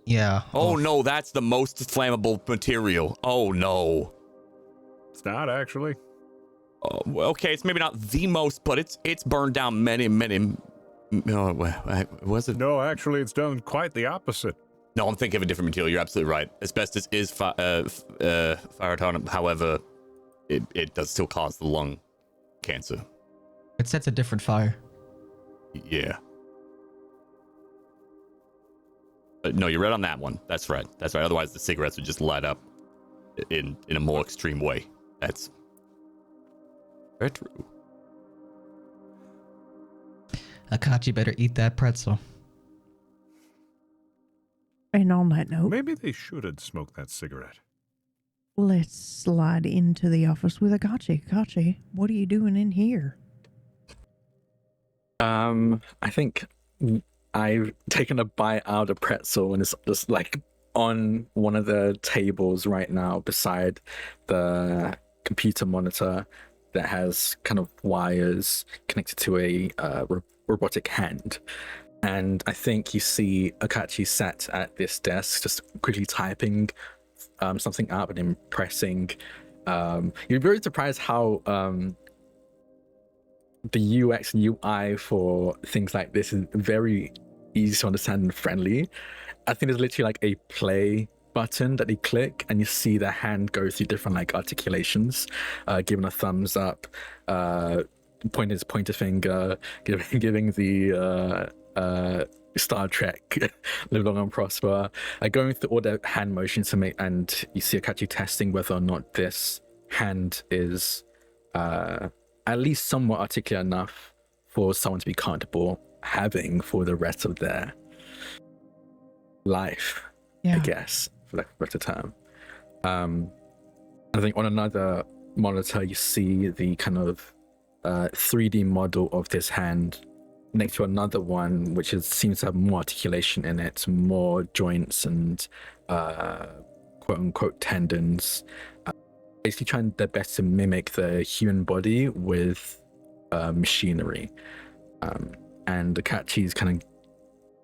Yeah. Oh no, that's the most flammable material. Oh no. It's not actually. Oh, well, okay, it's maybe not the most, but it's burned down many. No, was it? No, actually, it's done quite the opposite. No, I'm thinking of a different material. You're absolutely right. Asbestos is fire retardant. However, it does still cause the lung cancer. It sets a different fire. Yeah. But no, you're right on that one. That's right. Otherwise, the cigarettes would just light up in a more extreme way. That's very true. Akachi better eat that pretzel. And on that note, Maybe they should have smoked that cigarette. let's slide into the office with Akachi. Akachi, what are you doing in here? I think I've taken a bite out of the pretzel and it's just like on one of the tables right now beside the computer monitor that has kind of wires connected to a robotic hand. And I think you see Akachi sat at this desk just quickly typing something up and then pressing. You're very surprised how the UX and UI for things like this is very easy to understand and friendly. I think there's literally like a play button that they click and you see the hand go through different like articulations, giving a thumbs up, pointing his pointer finger, giving the Star Trek live long and prosper, going through all the hand motions to make, and you see Akachi testing whether or not this hand is at least somewhat articulate enough for someone to be comfortable having for the rest of their life, I guess, for lack of a better term. I think on another monitor you see the kind of 3D model of this hand next to another one which seems to have more articulation in it, more joints and quote-unquote tendons, basically trying their best to mimic the human body with machinery. And the Catchi's kind of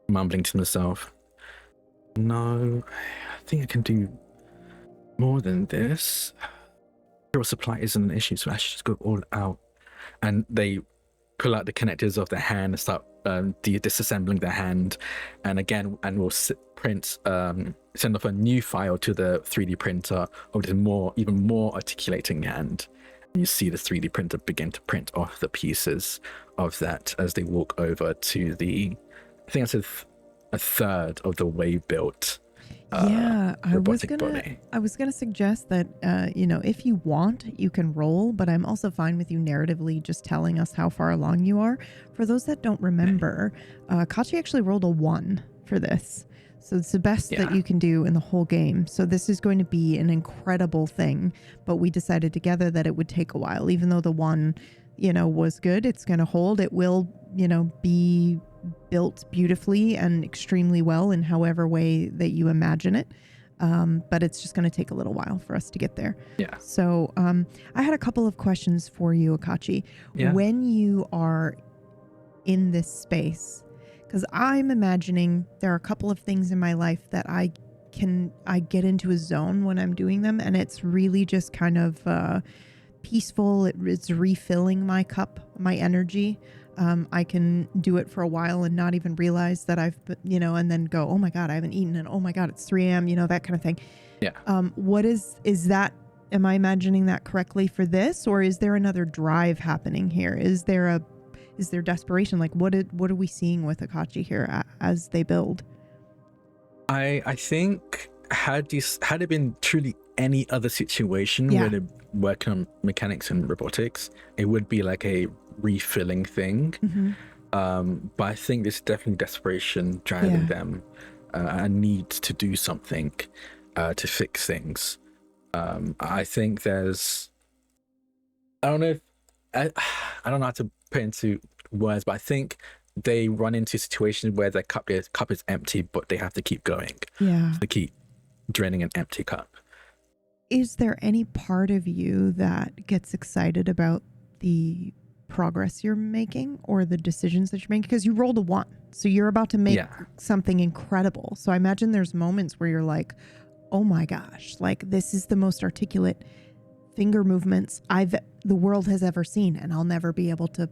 mumbling to himself, no, I think I can do more than this. Material supply isn't an issue, so I should just go all out. And they pull out the connectors of the hand and start disassembling the hand, and again, and we'll send off a new file to the 3D printer of this even more articulating hand. And you see the 3D printer begin to print off the pieces of that as they walk over to the, I think that's a third of the way built I was gonna suggest that if you want, you can roll, but I'm also fine with you narratively just telling us how far along you are. For those that don't remember, Catsi actually rolled a 1 for this, so it's the best that you can do in the whole game. So this is going to be an incredible thing, but we decided together that it would take a while. Even though the 1 was good, it's going to hold. It will be built beautifully and extremely well in however way that you imagine it, but it's just going to take a little while for us to get there. So I had a couple of questions for you, Catsi. When you are in this space, because I'm imagining there are a couple of things in my life that I get into a zone when I'm doing them, and it's really just kind of peaceful. It's refilling my cup, my energy. I can do it for a while and not even realize that I've, and then go, oh my God, I haven't eaten, and oh my God, it's 3 a.m., that kind of thing. What is that? Am I imagining that correctly for this, or is there another drive happening here? Is there desperation? Like what are we seeing with Catsi here as they build? I think had it been truly any other situation where they're working on mechanics and robotics, it would be like a refilling thing. But I think there's definitely desperation driving them, a need to do something to fix things. I think there's, I don't know how to put into words, but I think they run into situations where their cup is empty, but they have to keep going. They keep draining an empty cup. Is there any part of you that gets excited about the progress you're making or the decisions that you're making? Because you rolled a 1, so you're about to make something incredible. So I imagine there's moments where you're like, oh my gosh, like this is the most articulate finger movements the world has ever seen, and I'll never be able to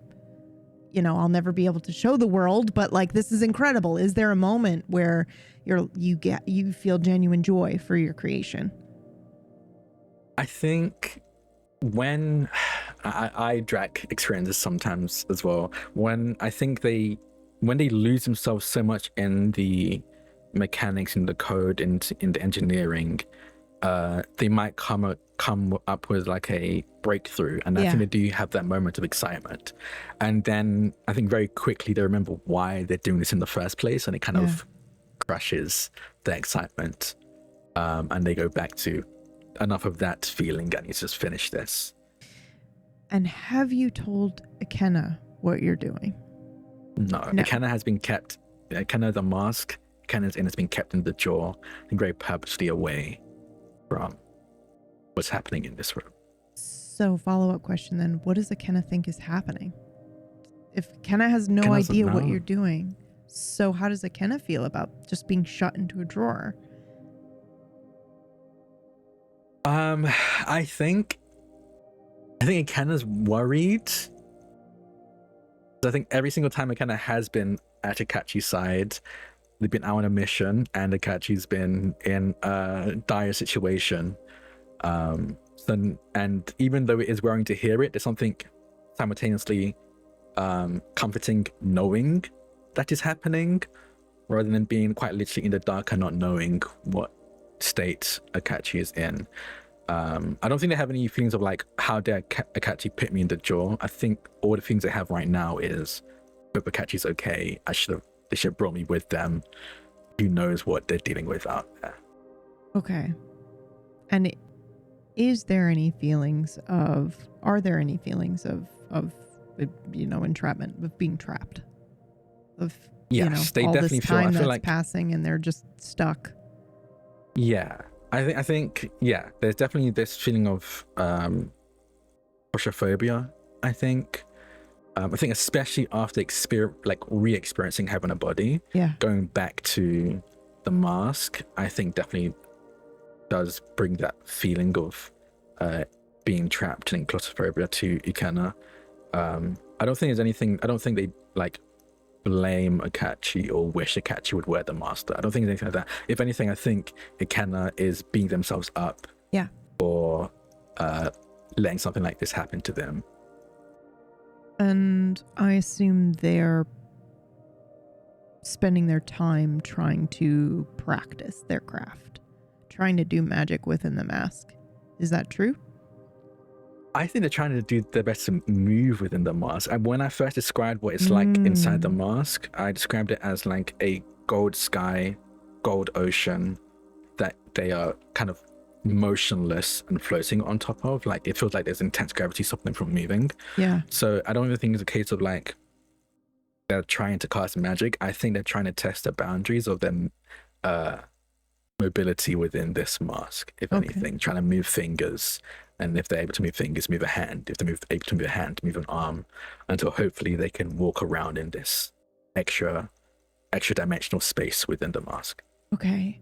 show the world, but like this is incredible. Is there a moment where you feel genuine joy for your creation? I think when I Drak experiences sometimes as well, when they lose themselves so much in the mechanics, in the code, in the engineering, they might come up with like a breakthrough, and I think they do have that moment of excitement, and then I think very quickly they remember why they're doing this in the first place, and it kind of crushes their excitement, and they go back to enough of that feeling, I need to just finish this. And have you told Ikenna what you're doing? No. Ikenna has been kept, the mask, Ikenna's in has been kept in the jaw and very purposely away from what's happening in this room. So follow-up question then, what does Ikenna think is happening? If Ikenna has no idea what you're doing, so how does Ikenna feel about just being shut into a drawer? I think Ikenna's worried. I think every single time Ikenna has been at Catchi's side, they've been out on a mission, and Catchi's been in a dire situation. And even though it is worrying to hear it, there's something simultaneously comforting knowing that is happening, rather than being quite literally in the dark and not knowing what state Catsi is in. I don't think they have any feelings of like, how dare Catsi put me in the jaw. I think all the things they have right now is, hope Catsi's okay. They should have brought me with them. Who knows what they're dealing with out there. Okay. And are there any feelings of entrapment, of being trapped? Of, Yes, they all definitely this feel. time I feel that's like passing and they're just stuck. Yeah, I think there's definitely this feeling of claustrophobia. I think especially after re-experiencing having a body, going back to the mask, I think definitely does bring that feeling of being trapped and claustrophobia to Ikena. I don't think they like blame Catsi or wish Catsi would wear the mask. I don't think anything like that. If anything, I think Ikena is beating themselves up for letting something like this happen to them. And I assume they're spending their time trying to practice their craft, trying to do magic within the mask. Is that true? I think they're trying to do their best to move within the mask. And when I first described what it's like inside the mask, I described it as like a gold sky, gold ocean that they are kind of motionless and floating on top of. Like, it feels like there's intense gravity stopping them from moving. Yeah. So I don't even think it's a case of like they're trying to cast magic. I think they're trying to test the boundaries of their mobility within this mask, if anything, trying to move fingers. And if they're able to move fingers, move a hand. If they're able to move a hand, move an arm, until hopefully they can walk around in this extra dimensional space within the mask. Okay.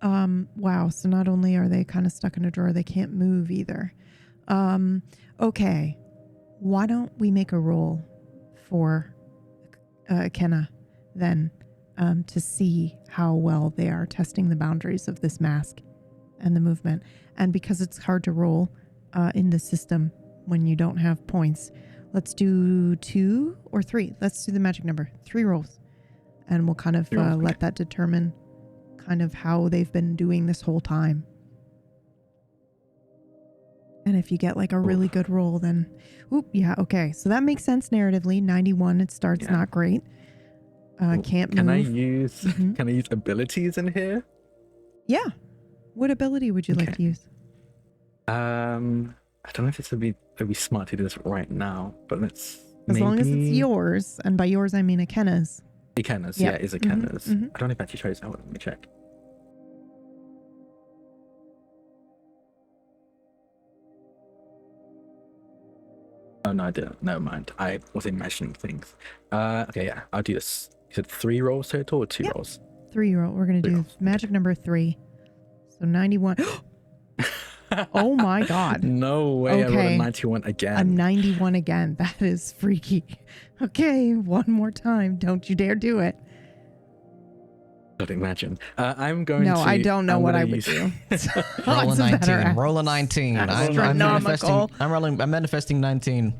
Wow. So not only are they kind of stuck in a drawer, they can't move either. Okay. Why don't we make a roll for Kenna then to see how well they are testing the boundaries of this mask and the movement. And because it's hard to roll in the system when you don't have points, let's do 2 or 3. Let's do the magic number. 3 rolls. And we'll kind of let that determine kind of how they've been doing this whole time. And if you get like a really good roll, then, okay. So that makes sense narratively. 91, it starts not great. Can't move. Can I use abilities in here? Yeah. What ability would you like to use? I don't know if this would be smart to do this right now, but let's. As long as it's yours, and by yours I mean Ikena's. Ikena's, yeah, it's Ikena's. I don't know if that actually shows that. Let me check. Oh no, I didn't. Never mind. I was imagining things. Okay, yeah, I'll do this. You said 3 rolls total or 2 rolls? 3 roll. We're gonna do magic number 3. So 91. Oh my god. No way. I rolled a 91 again. A 91 again. That is freaky. Okay, one more time. Don't you dare do it. Don't imagine. I'm going to... No, I don't know what I would do. Roll a 19. Roll a 19. I'm manifesting 19.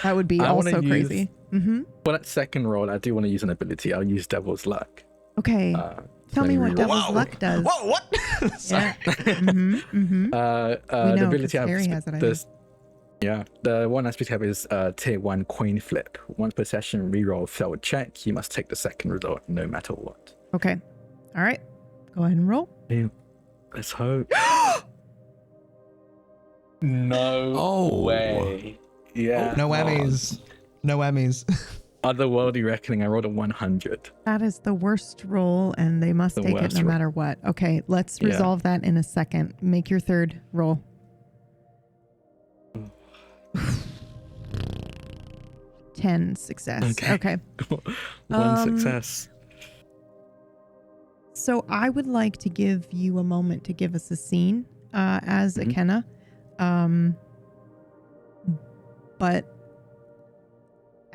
That would be also crazy. For that second roll, I do want to use an ability. I'll use Devil's Luck. Okay. Tell me what Devil's Luck does. Whoa, what? Yeah. The ability I have, the one aspect I have is tier 1 coin flip. Once per session reroll failed check, you must take the second result no matter what. Okay. All right. Go ahead and roll. Yeah. Let's hope. No way. Yeah. No whammies. No whammies. Otherworldly Reckoning, I rolled a 100. That is the worst roll, and they must take it no matter what. Okay, let's resolve that in a second. Make your third roll. 10 success. Okay. One success. So I would like to give you a moment to give us a scene as Ikena. But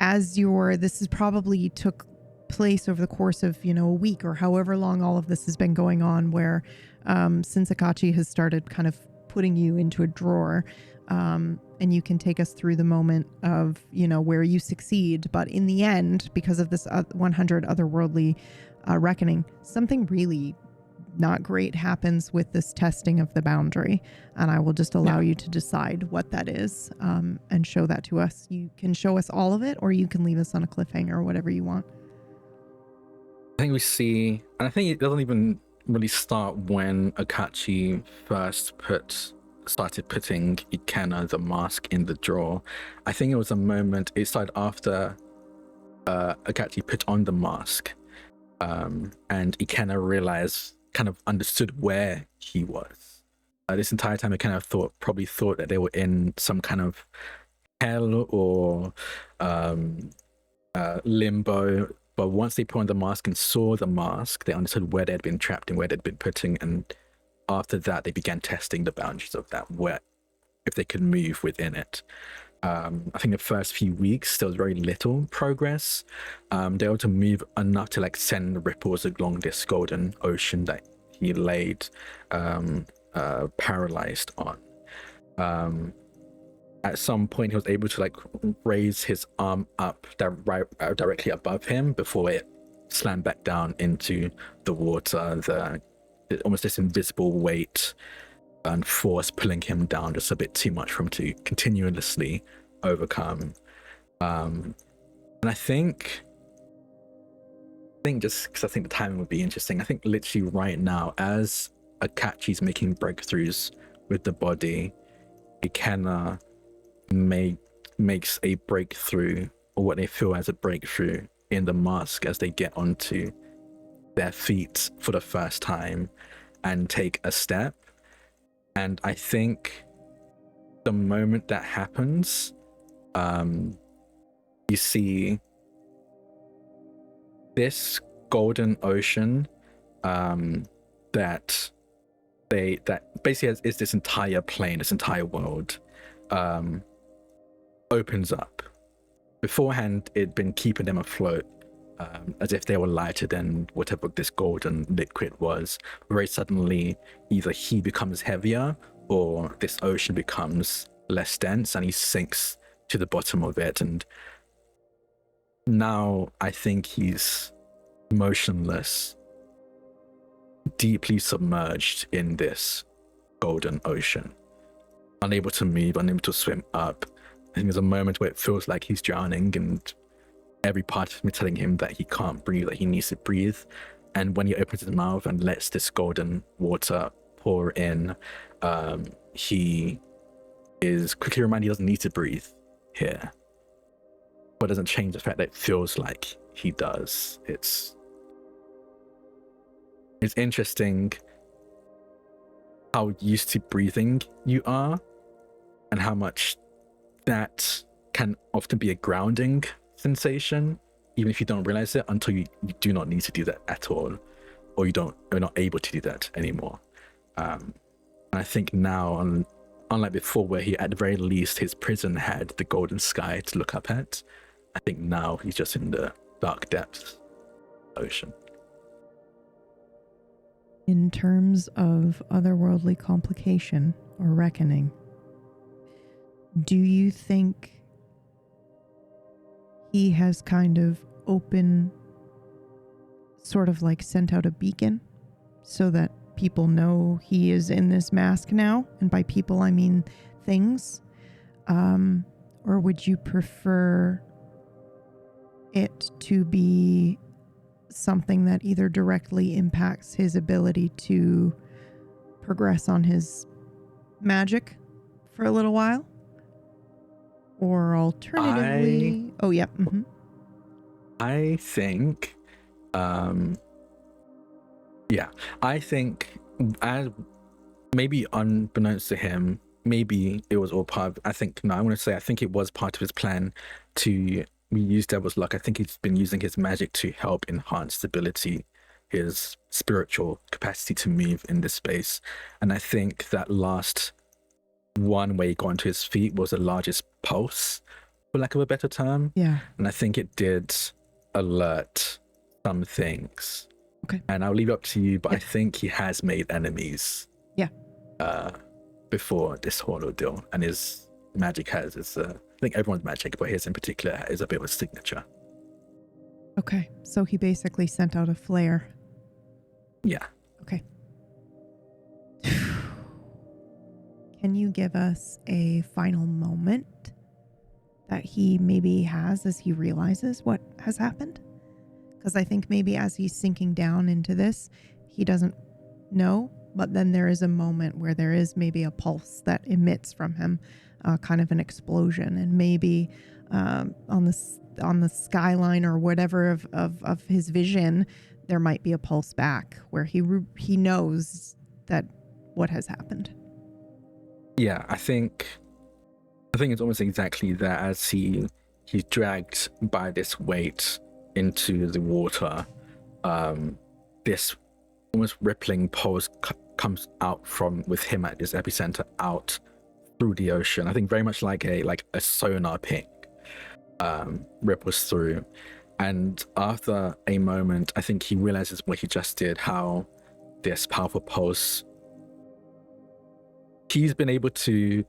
as this is probably took place over the course of, a week or however long all of this has been going on, where since Catsi has started kind of putting you into a drawer, and you can take us through the moment of, where you succeed. But in the end, because of this 100 otherworldly reckoning, something really not great happens with this testing of the boundary, and I will just allow you to decide what that is, and show that to us. You can show us all of it, or you can leave us on a cliffhanger, or whatever you want. I think we see, and I think it doesn't even really start when Akachi first started putting Ikenna, the mask, in the drawer. I think it was a moment, it started after Akachi put on the mask, and Ikenna kind of understood where he was. This entire time, Ikenna probably thought that they were in some kind of hell or limbo. But once they put on the mask and saw the mask, they understood where they'd been trapped and where they'd been putting. And after that, they began testing the boundaries of that, where if they could move within it. I think the first few weeks, there was very little progress. They were able to move enough to like send ripples along this golden ocean that he laid paralyzed on. At some point, he was able to like raise his arm up directly above him before it slammed back down into the water. Almost this invisible weight and force pulling him down just a bit too much for him to continuously overcome. And I think just because I think the timing would be interesting, I think literally right now, as Akachi's making breakthroughs with the body, Ikenna makes a breakthrough, or what they feel as a breakthrough, in the mask as they get onto their feet for the first time and take a step. And I think the moment that happens, you see this golden ocean that basically is this entire plane, this entire world, opens up. Beforehand, it'd been keeping them afloat, as if they were lighter than whatever this golden liquid was. Very suddenly, either he becomes heavier or this ocean becomes less dense and he sinks to the bottom of it. And now I think he's motionless, deeply submerged in this golden ocean, unable to move, unable to swim up. I think there's a moment where it feels like he's drowning, and every part of me telling him that he can't breathe, that he needs to breathe. And when he opens his mouth and lets this golden water pour in, he is quickly reminded he doesn't need to breathe here. But it doesn't change the fact that it feels like he does. It's interesting how used to breathing you are, and how much that can often be a grounding sensation, even if you don't realize it, until you do not need to do that at all, or you're not able to do that anymore. And I think now, unlike before, where he at the very least his prison had the golden sky to look up at, I think now he's just in the dark depths of the ocean. In terms of otherworldly complication or reckoning, do you think he has kind of sort of like sent out a beacon so that people know he is in this mask now? And by people, I mean things. Or would you prefer it to be something that either directly impacts his ability to progress on his magic for a little while? Or alternatively... I think... I think, as maybe unbeknownst to him, maybe it was all part of... I think it was part of his plan to use Devil's Luck. I think he's been using his magic to help enhance stability, his spiritual capacity to move in this space. And I think that last one where he got onto his feet was the largest pulse, for lack of a better term. Yeah. And I think it did alert some things. Okay. And I'll leave it up to you, but I think he has made enemies. Yeah. Before this whole ordeal, and his magic has I think everyone's magic, but his in particular is a bit of a signature. Okay, so he basically sent out a flare. Yeah. Okay. can you give us a final moment that he maybe has as he realizes what has happened? Because I think maybe as he's sinking down into this, he doesn't know, but then there is a moment where there is maybe a pulse that emits from him, kind of an explosion, and maybe on the skyline or whatever of his vision, there might be a pulse back where he knows that what has happened. Yeah, I think it's almost exactly that. As he's dragged by this weight into the water, this almost rippling pulse comes out from with him at this epicenter out through the ocean. I think very much like a sonar ping ripples through. And after a moment, I think he realizes what he just did, how this powerful pulse, he's been able to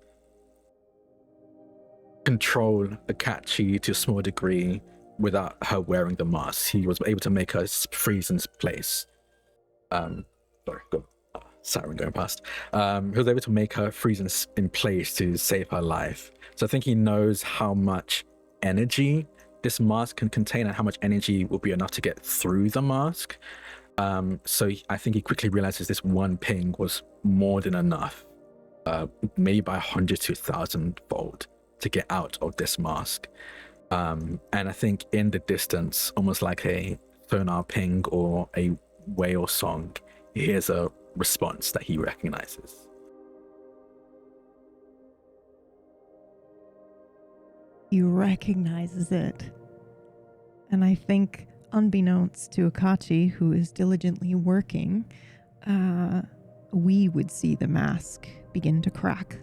control a Catsi to a small degree without her wearing the mask. He was able to make her freeze in place. Siren going past. He was able to make her freeze in place to save her life. So I think he knows how much energy this mask can contain and how much energy will be enough to get through the mask. So I think he quickly realizes this one ping was more than enough, maybe by 100 to 1,000-fold to get out of this mask. And I think in the distance, almost like a sonar ping or a whale song, he hears a response that he recognizes. He recognizes it. And I think, unbeknownst to Akachi, who is diligently working, we would see the mask begin to crack.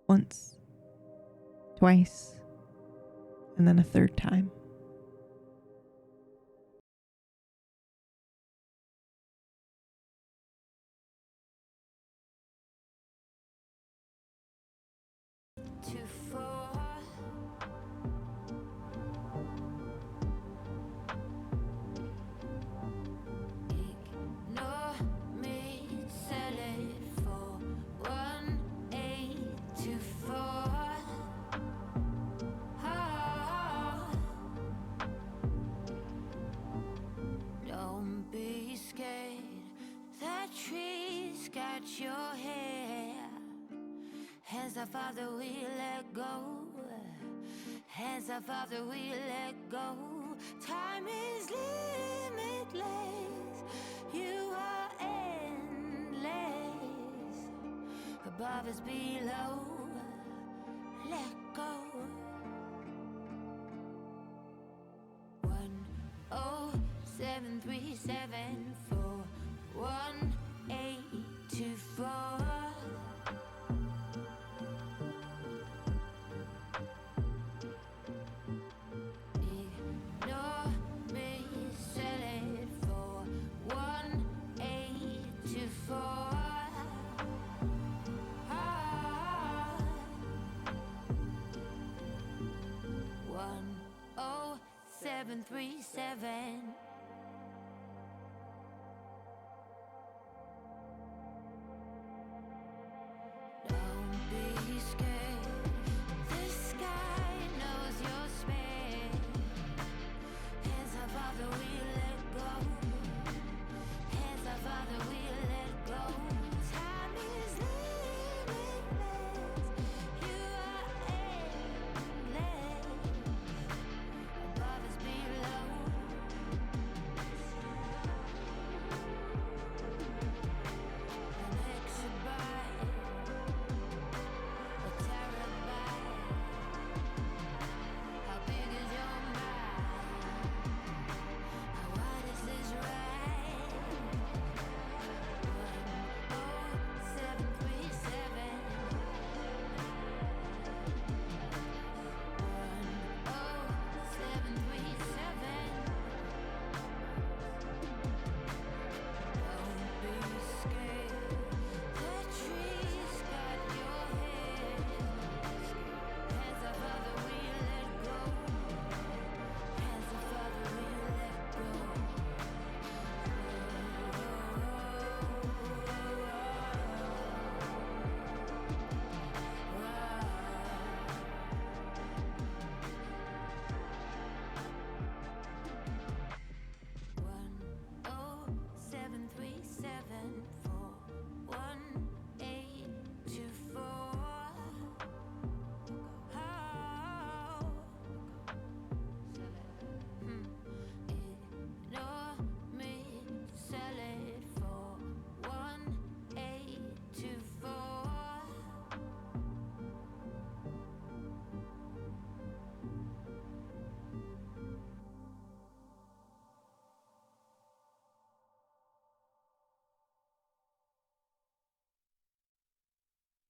Once, twice, and then a third time. Your hair. Hands off of the wheel, let go. Hands off of the wheel, let go. Time is limitless. You are endless. Above us, below. Let go. 10737 41824. Ignore me, sell it for 1824. 10737